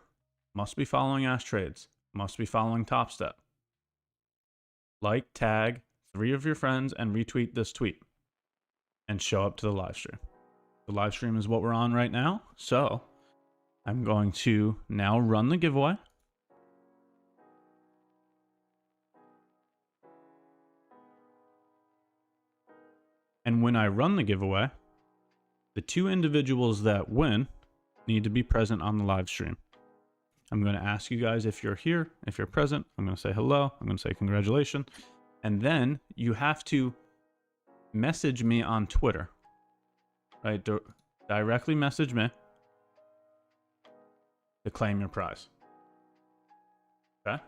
Must be following Ash Trades, must be following Topstep. Like, tag 3 of your friends and retweet this tweet and show up to the live stream. The live stream is what we're on right now. So I'm going to now run the giveaway. And when I run the giveaway, the 2 individuals that win need to be present on the live stream. I'm going to ask you guys if you're here, if you're present. I'm going to say hello. I'm going to say congratulations. And then you have to message me on Twitter, right? Directly message me to claim your prize. Okay.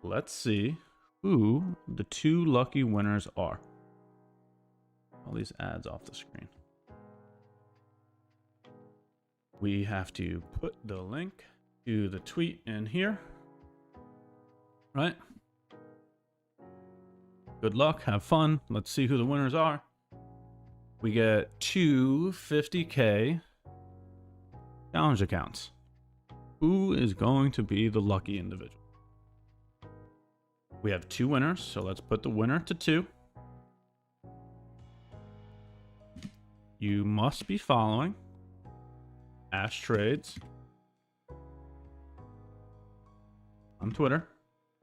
Let's see who the 2 lucky winners are. All these ads off the screen. We have to put the link to the tweet in here, right? Good luck, have fun. Let's see who the winners are. We get 2 50K challenge accounts. Who is going to be the lucky individual? We have 2 winners, so let's put the winner to 2. You must be following Ash Trades on Twitter.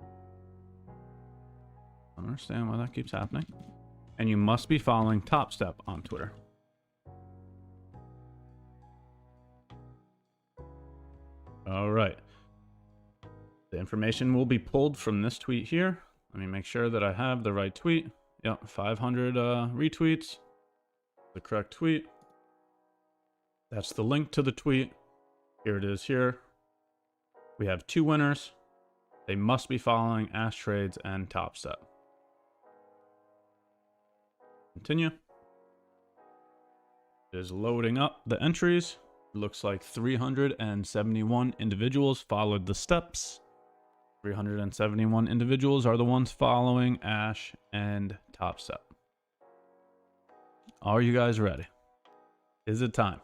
I don't understand why that keeps happening. And you must be following Topstep on Twitter. All right. The information will be pulled from this tweet here. Let me make sure that I have the right tweet. Yep, 500 retweets. The correct tweet. That's the link to the tweet. Here it is here. We have 2 winners. They must be following Ash Trades and Topstep. Continue. It is loading up the entries. It looks like 371 individuals followed the steps. 371 individuals are the ones following Ash and Topstep. Are you guys ready? Is it time?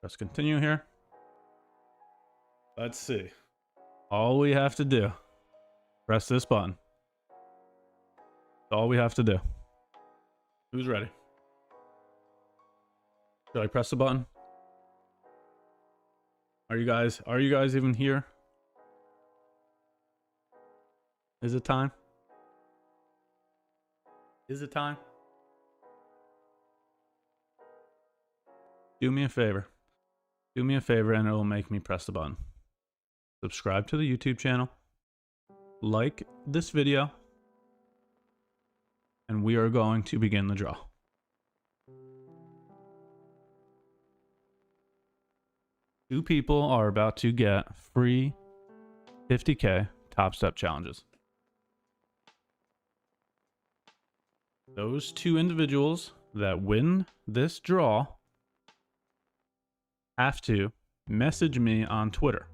Let's continue here. Let's see. All we have to do, press this button. That's all we have to do. Who's ready? Should I press the button? Are you guys even here? Is it time? Is it time? Do me a favor. Do me a favor and it will make me press the button. Subscribe to the YouTube channel. Like this video. And we are going to begin the draw. Two people are about to get free 50K Topstep challenges. Those 2 individuals that win this draw have to message me on Twitter.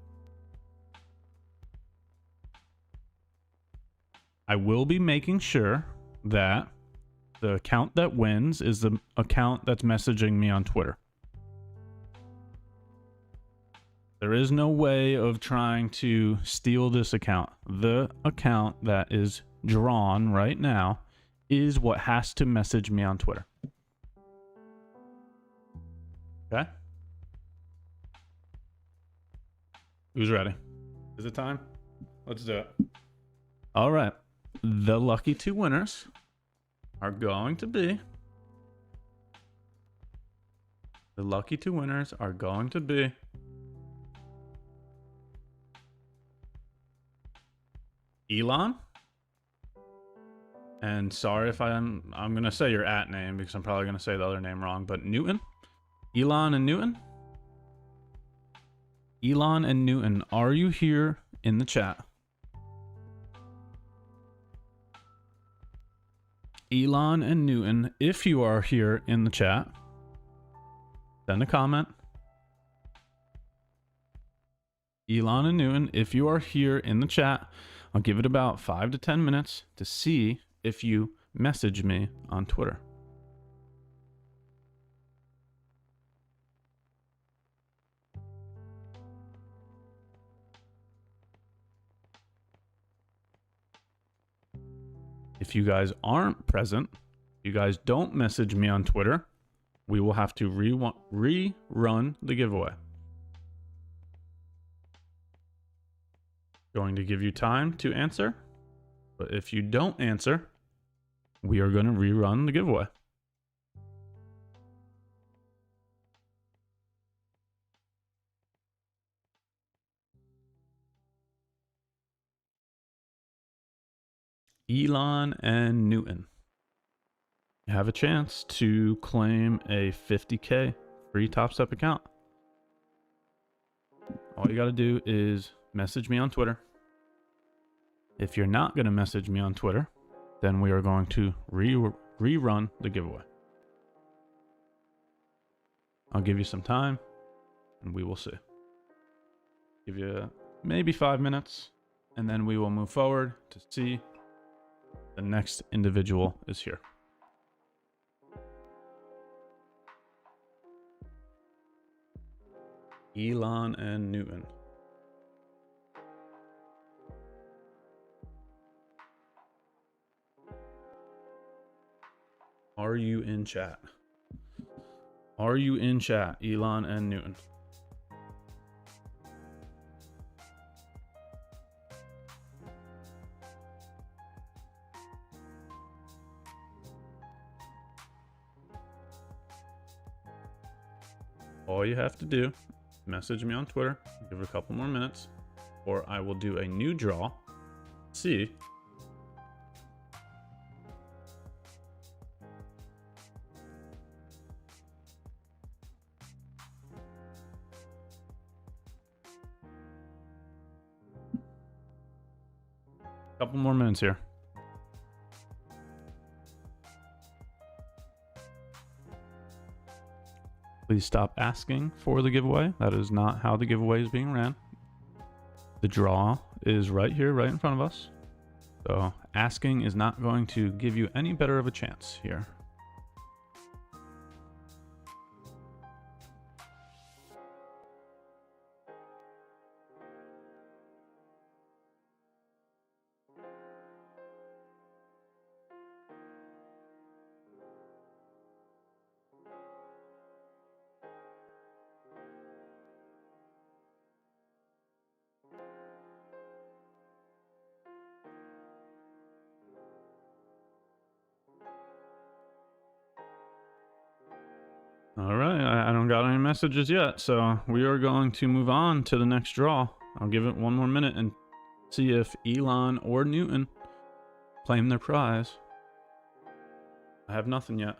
I will be making sure that the account that wins is the account that's messaging me on Twitter. There is no way of trying to steal this account. The account that is drawn right now is what has to message me on Twitter. Okay? Who's ready? Is it time? Let's do it. All right. The lucky 2 winners are going to be... The lucky 2 winners are going to be... Elon. And sorry if I'm going to say your @name because I'm probably going to say the other name wrong, but Newton. Elon and Newton. Elon and Newton, are you here in the chat? Elon and Newton, if you are here in the chat, send a comment. Elon and Newton, if you are here in the chat, I'll give it about 5 to 10 minutes to see if you message me on Twitter. If you guys aren't present, you guys don't message me on Twitter, we will have to rerun the giveaway. Going to give you time to answer, but if you don't answer, we are going to rerun the giveaway. Elon and Newton, you have a chance to claim a 50K free Topstep account. All you got to do is message me on Twitter. If you're not going to message me on Twitter, then we are going to rerun the giveaway. I'll give you some time and we will see. Give you maybe 5 minutes and then we will move forward to see the next individual is here. Elon and Newton. Are you in chat? Are you in chat, Elon and Newton? All you have to do, message me on Twitter, give it a couple more minutes, or I will do a new draw. See. Couple more minutes here. Please stop asking for the giveaway. That is not how the giveaway is being ran. The draw is right here, right in front of us. So asking is not going to give you any better of a chance here. All right, I don't got any messages yet, so we are going to move on to the next draw. I'll give it 1 more minute and see if Elon or Newton claim their prize. I have nothing yet.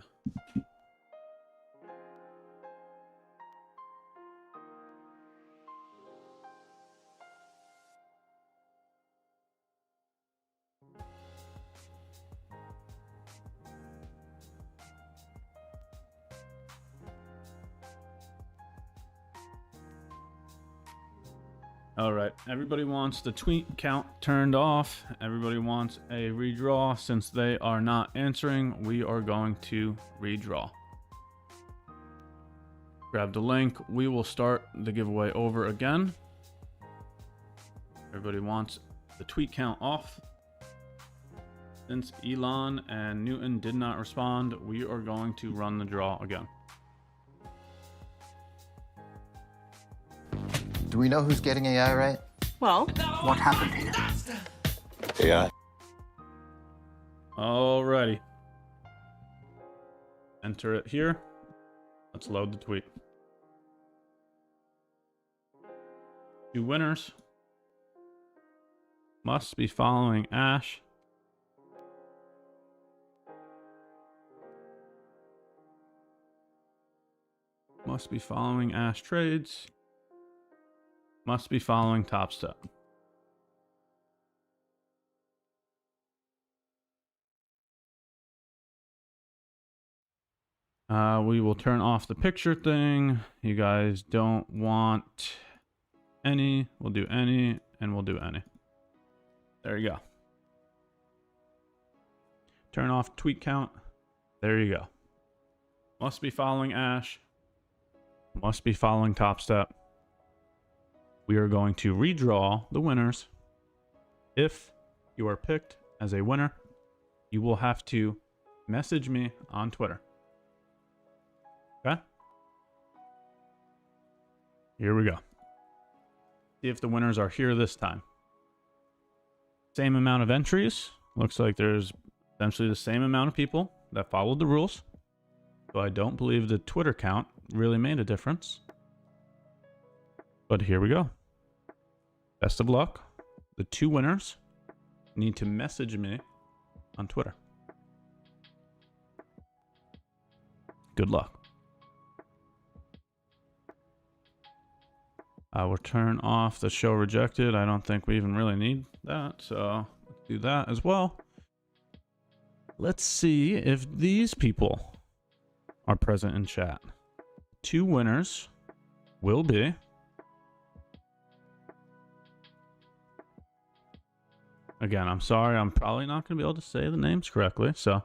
All right, everybody wants the tweet count turned off. Everybody wants a redraw. Since they are not answering, we are going to redraw. grab the link. We will start the giveaway over again. Everybody wants the tweet count off. Since Elon and Newton did not respond, we are going to run the draw again. Do we know who's getting AI right? Well, what happened here? AI. Alrighty. Enter it here. Let's load the tweet. 2 winners. Must be following Ash. Must be following Ash Trades. Must be following Topstep. We will turn off the picture thing. You guys don't want any. We'll do any, and we'll do any. There you go. Turn off tweet count. There you go. Must be following Ash. Must be following Topstep. We are going to redraw the winners. If you are picked as a winner, you will have to message me on Twitter. Okay? Here we go. See if the winners are here this time. Same amount of entries. Looks like there's essentially the same amount of people that followed the rules. So I don't believe the Twitter count really made a difference. But here we go. Best of luck. The 2 winners need to message me on Twitter. Good luck. I will turn off the show rejected. I don't think we even really need that, so let's do that as well. Let's see if these people are present in chat. 2 winners will be again, I'm sorry, I'm probably not going to be able to say the names correctly. So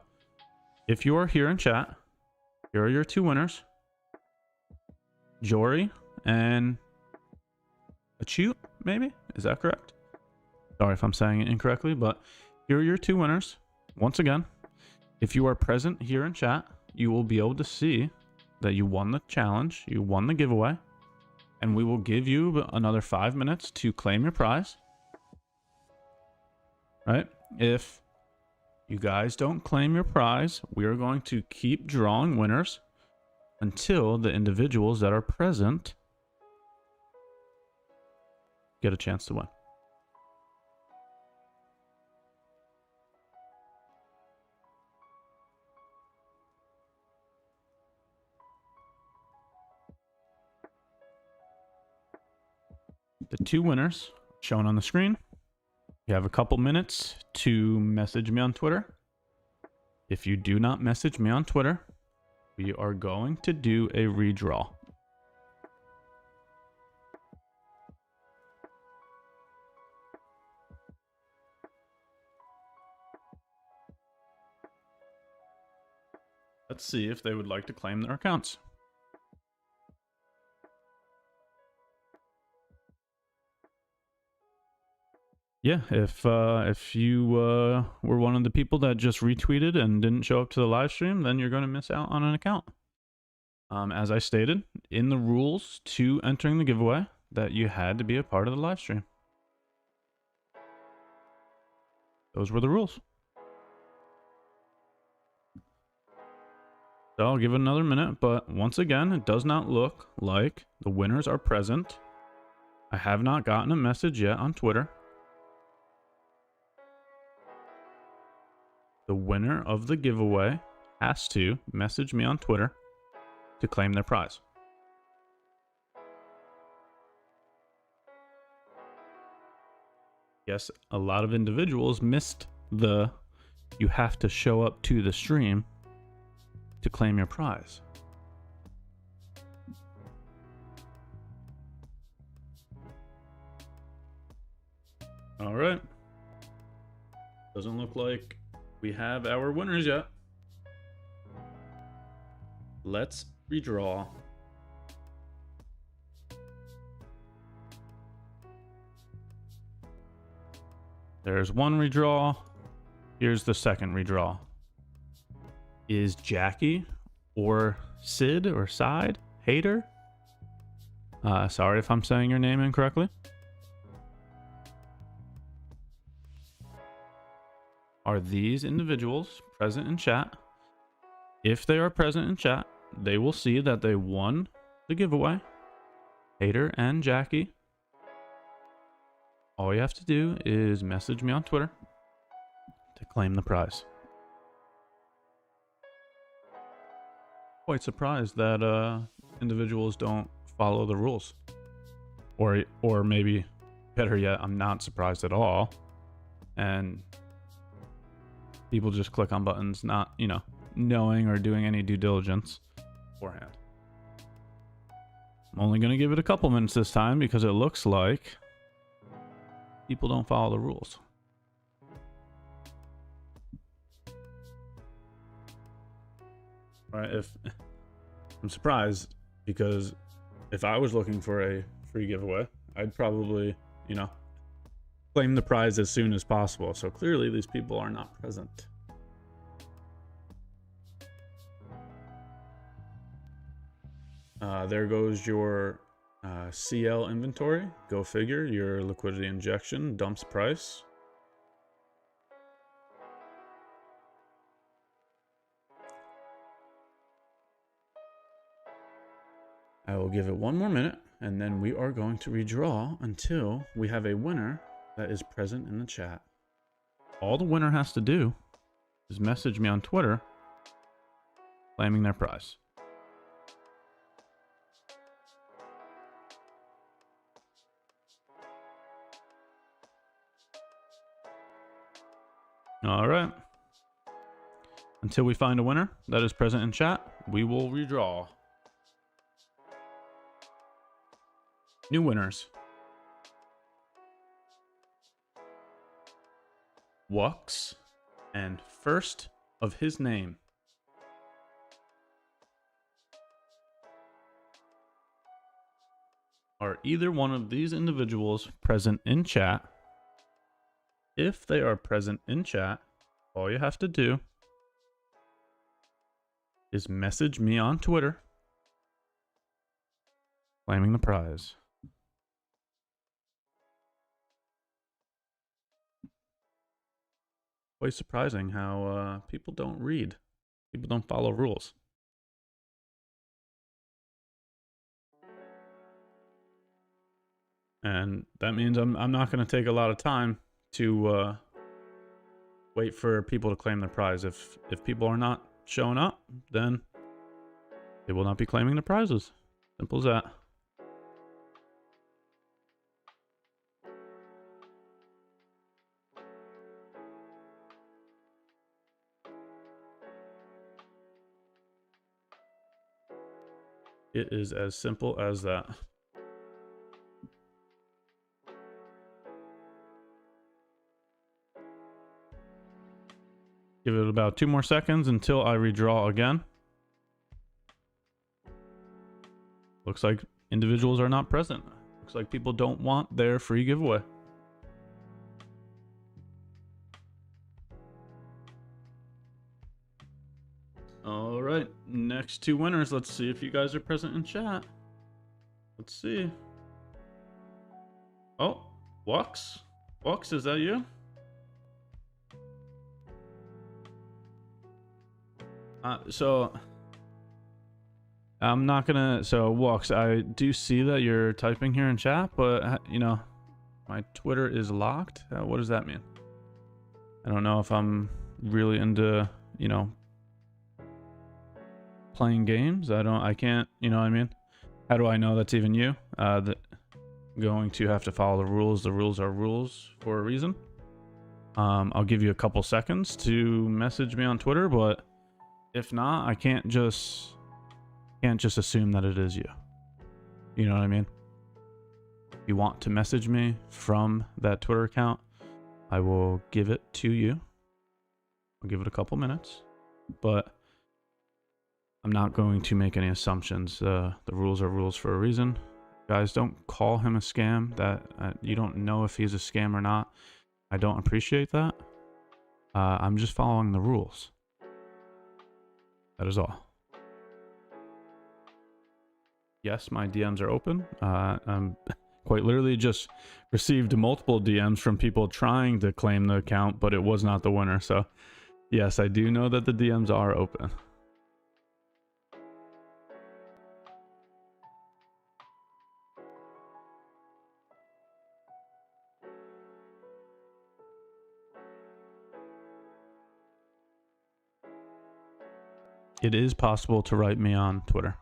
if you are here in chat, here are your 2 winners. Jory and Achute, maybe? Is that correct? Sorry if I'm saying it incorrectly, but here are your 2 winners. Once again, if you are present here in chat, you will be able to see that you won the challenge, you won the giveaway, and we will give you another 5 minutes to claim your prize. Right? If you guys don't claim your prize, we are going to keep drawing winners until the individuals that are present get a chance to win. The 2 winners shown on the screen. You have a couple minutes to message me on Twitter. If you do not message me on Twitter, we are going to do a redraw. Let's see if they would like to claim their accounts. Yeah, if you were one of the people that just retweeted and didn't show up to the live stream, then you're going to miss out on an account. As I stated in the rules to entering the giveaway, that you had to be a part of the live stream. Those were the rules. So I'll give it another minute, but once again, it does not look like the winners are present. I have not gotten a message yet on Twitter. The winner of the giveaway has to message me on Twitter to claim their prize. Yes, a lot of individuals missed the you have to show up to the stream to claim your prize. All right. Doesn't look like we have our winners yet. Let's redraw There's one redraw. Here's the second redraw. Is Jackie or Sid or Side Hater? Sorry if I'm saying your name incorrectly. Are these individuals present in chat? If they are present in chat, they will see that they won the giveaway. Hater and Jackie. All you have to do is message me on Twitter to claim the prize. Quite surprised that individuals don't follow the rules. Or maybe better yet, I'm not surprised at all. And people just click on buttons, not, you know, knowing or doing any due diligence beforehand. I'm only going to give it a couple minutes this time because it looks like people don't follow the rules. All right, I'm surprised because if I was looking for a free giveaway, I'd probably, you know, claim the prize as soon as possible. So clearly these people are not present. There goes your CL inventory. Go figure. Your liquidity injection dumps price. I will give it one more minute, and then we are going to redraw until we have a winner that is present in the chat. All the winner has to do is message me on Twitter claiming their prize. All right. Until we find a winner that is present in chat, we will redraw. New winners. Wux and first of his name. Are either one of these individuals present in chat? If they are present in chat, all you have to do is message me on Twitter claiming the prize. Quite surprising how people don't read. People don't follow rules. And that means I'm not going to take a lot of time to wait for people to claim their prize. If people are not showing up, then they will not be claiming the prizes. Simple as that. It is as simple as that. Give it about 2 more seconds until I redraw again. Looks like individuals are not present. Looks like people don't want their free giveaway. All right, next 2 winners. Let's see if you guys are present in chat. Let's see. Oh, Wux? Wux, is that you? So I'm not gonna. So Wux, I do see that you're typing here in chat, but you know, my Twitter is locked. What does that mean? I don't know if I'm really into, you know, playing games. I can't, you know what I mean? How do I know that's even you? That I'm going to have to follow the rules. The rules are rules for a reason. I'll give you a couple seconds to message me on Twitter, but if not, I can't just assume that it is you. You know what I mean? If you want to message me from that Twitter account, I will give it to you. I'll give it a couple minutes, but I'm not going to make any assumptions. The rules are rules for a reason. Guys, don't call him a scam. That you don't know if he's a scam or not. I don't appreciate that. I'm just following the rules. That is all. Yes, my DMs are open. I'm quite literally just received multiple DMs from people trying to claim the account, but it was not the winner. So yes, I do know that the DMs are open. It is possible to write me on Twitter.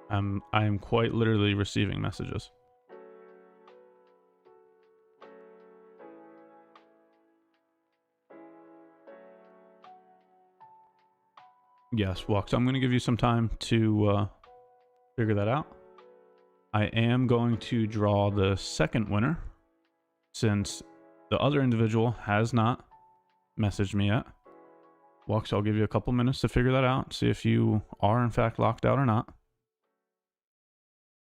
I am quite literally receiving messages. Yes, Walks. I'm going to give you some time to figure that out. I am going to draw the second winner since the other individual has not messaged me yet. Walks, I'll give you a couple minutes to figure that out. See if you are in fact locked out or not.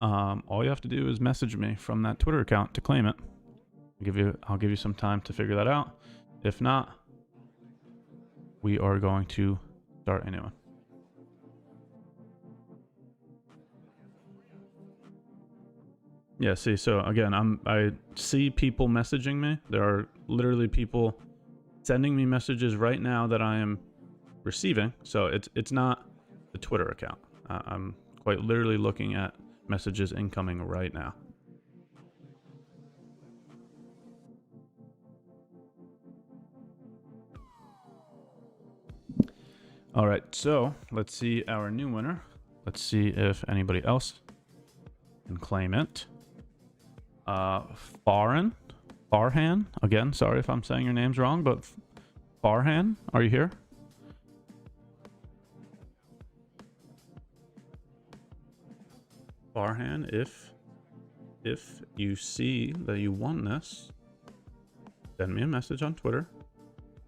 All you have to do is message me from that Twitter account to claim it. I'll give you some time to figure that out. If not, we are going to start a new one. Yeah, see, so again, I see people messaging me. There are literally people sending me messages right now that I am receiving. So it's not the Twitter account. I'm quite literally looking at messages incoming right now. All right, so let's see our new winner. Let's see if anybody else can claim it. Farhan, again, sorry if I'm saying your names wrong, but Farhan, are you here? Farhan, if you see that you won this, send me a message on Twitter,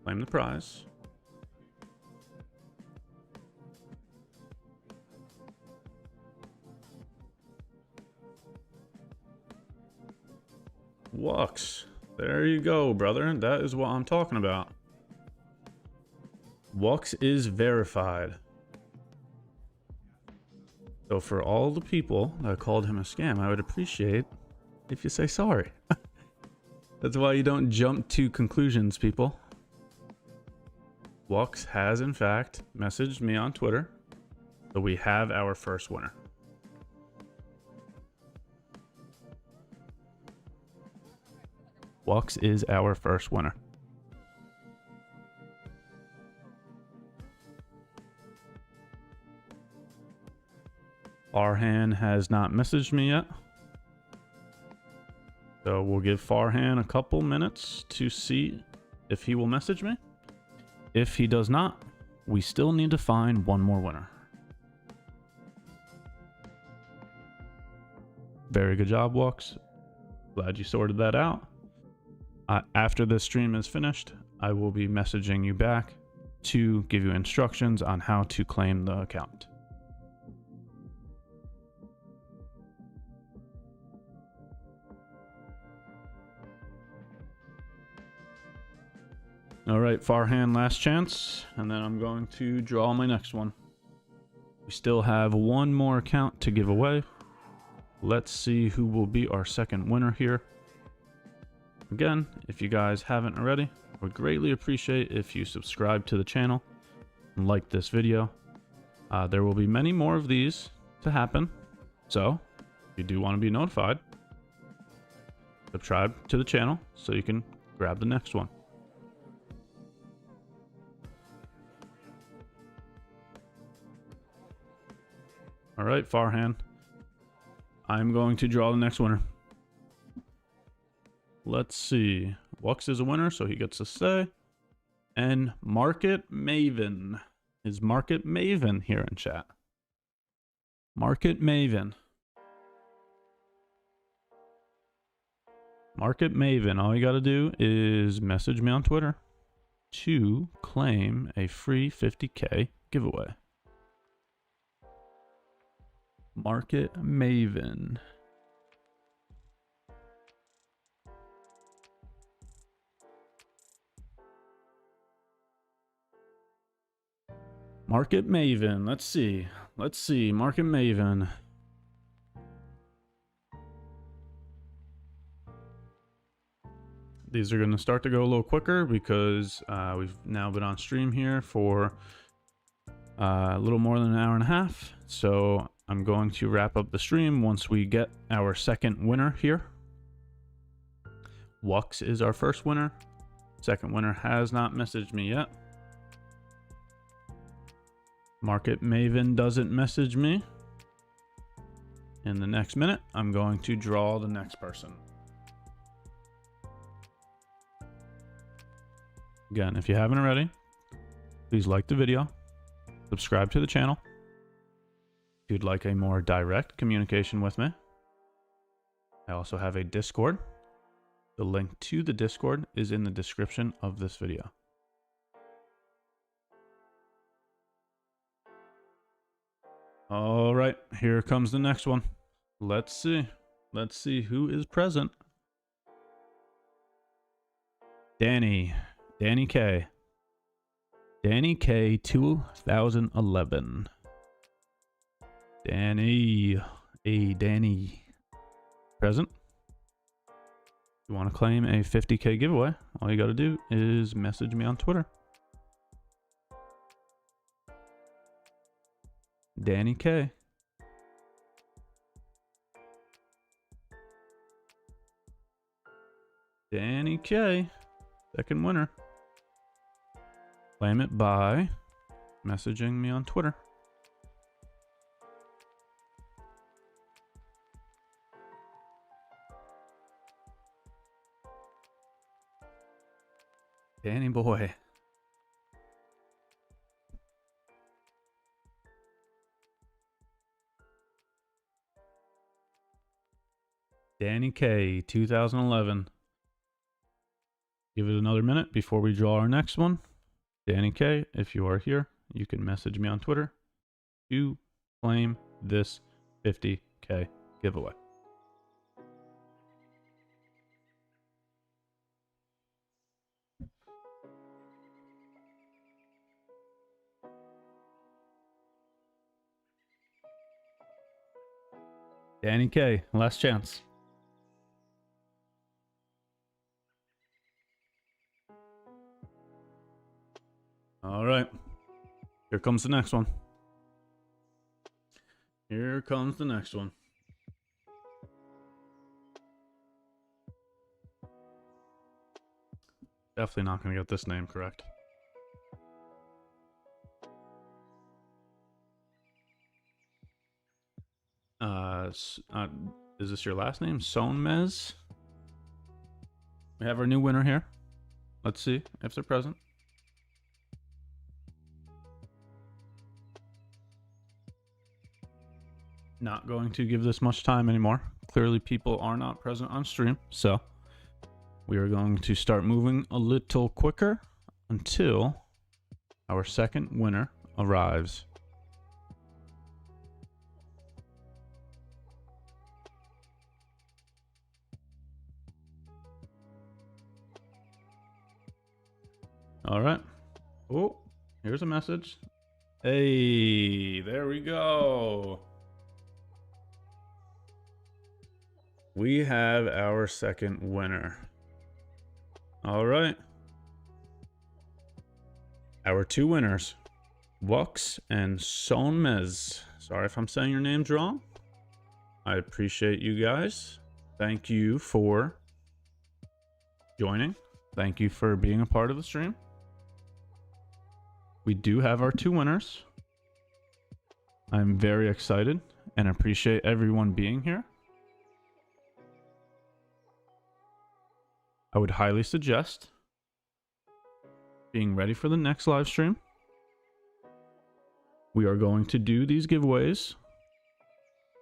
claim the prize. Wux, there you go, brother. That is what I'm talking about. Wux is verified. So for all the people that called him a scam, I would appreciate if you say sorry. That's why you don't jump to conclusions, people. Wux has in fact messaged me on Twitter, so we have our first winner. Wux is our first winner. Farhan has not messaged me yet. So we'll give Farhan a couple minutes to see if he will message me. If he does not, we still need to find one more winner. Very good job, Wux. Glad you sorted that out. After this stream is finished, I will be messaging you back to give you instructions on how to claim the account. All right, Farhan, last chance, and then I'm going to draw my next one. We still have one more account to give away. Let's see who will be our second winner here. Again, if you guys haven't already, I would greatly appreciate if you subscribe to the channel and like this video. There will be many more of these to happen, so if you do want to be notified, subscribe to the channel so you can grab the next one. All right, Farhan, I'm going to draw the next winner. Let's see. Wux is a winner, so he gets to stay. And Market Maven. Is Market Maven here in chat? Market Maven. Market Maven. All you got to do is message me on Twitter to claim a free 50K giveaway. Market Maven. Market Maven. Let's see. Let's see. Market Maven. These are going to start to go a little quicker because we've now been on stream here for a little more than an hour and a half. So I'm going to wrap up the stream once we get our second winner here. Wux is our first winner. Second winner has not messaged me yet. Market Maven doesn't message me. In the next minute, I'm going to draw the next person. Again, if you haven't already, please like the video, subscribe to the channel. If you'd like a more direct communication with me, I also have a Discord. The link to the Discord is in the description of this video. All right, here comes the next one. Let's see. Let's see who is present. Danny K. Danny K 2011. Danny. Hey, Danny. Present. If you want to claim a 50K giveaway, all you got to do is message me on Twitter. Danny K. Danny K. Second winner. Claim it by messaging me on Twitter. Danny boy. Danny K 2011. Give it another minute before we draw our next one. Danny K, if you are here, you can message me on Twitter to claim this 50K giveaway. Danny K, last chance. All right. Here comes the next one. Here comes the next one. Definitely not going to get this name correct. Is this your last name? Sonmez? We have our new winner here. Let's see if they're present. Not going to give this much time anymore. Clearly people are not present on stream, so we are going to start moving a little quicker until our second winner arrives. All right. Oh, here's a message. Hey, there we go. We have our second winner. All right. Our two winners, Wux and Sonmez. Sorry if I'm saying your names wrong. I appreciate you guys. Thank you for joining. Thank you for being a part of the stream. We do have our two winners. I'm very excited and appreciate everyone being here. I would highly suggest being ready for the next live stream. We are going to do these giveaways.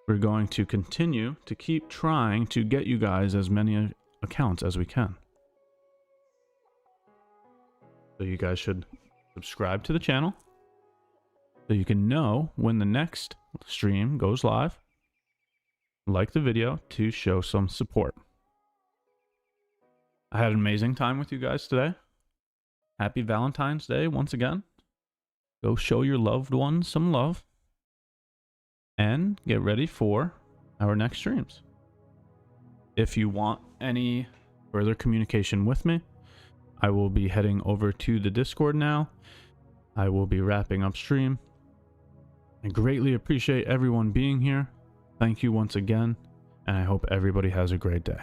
We're going to continue to keep trying to get you guys as many accounts as we can. So you guys should subscribe to the channel so you can know when the next stream goes live. Like the video to show some support. I had an amazing time with you guys today. Happy Valentine's Day once again. Go show your loved ones some love. And get ready for our next streams. If you want any further communication with me, I will be heading over to the Discord now. I will be wrapping up stream. I greatly appreciate everyone being here. Thank you once again, and I hope everybody has a great day.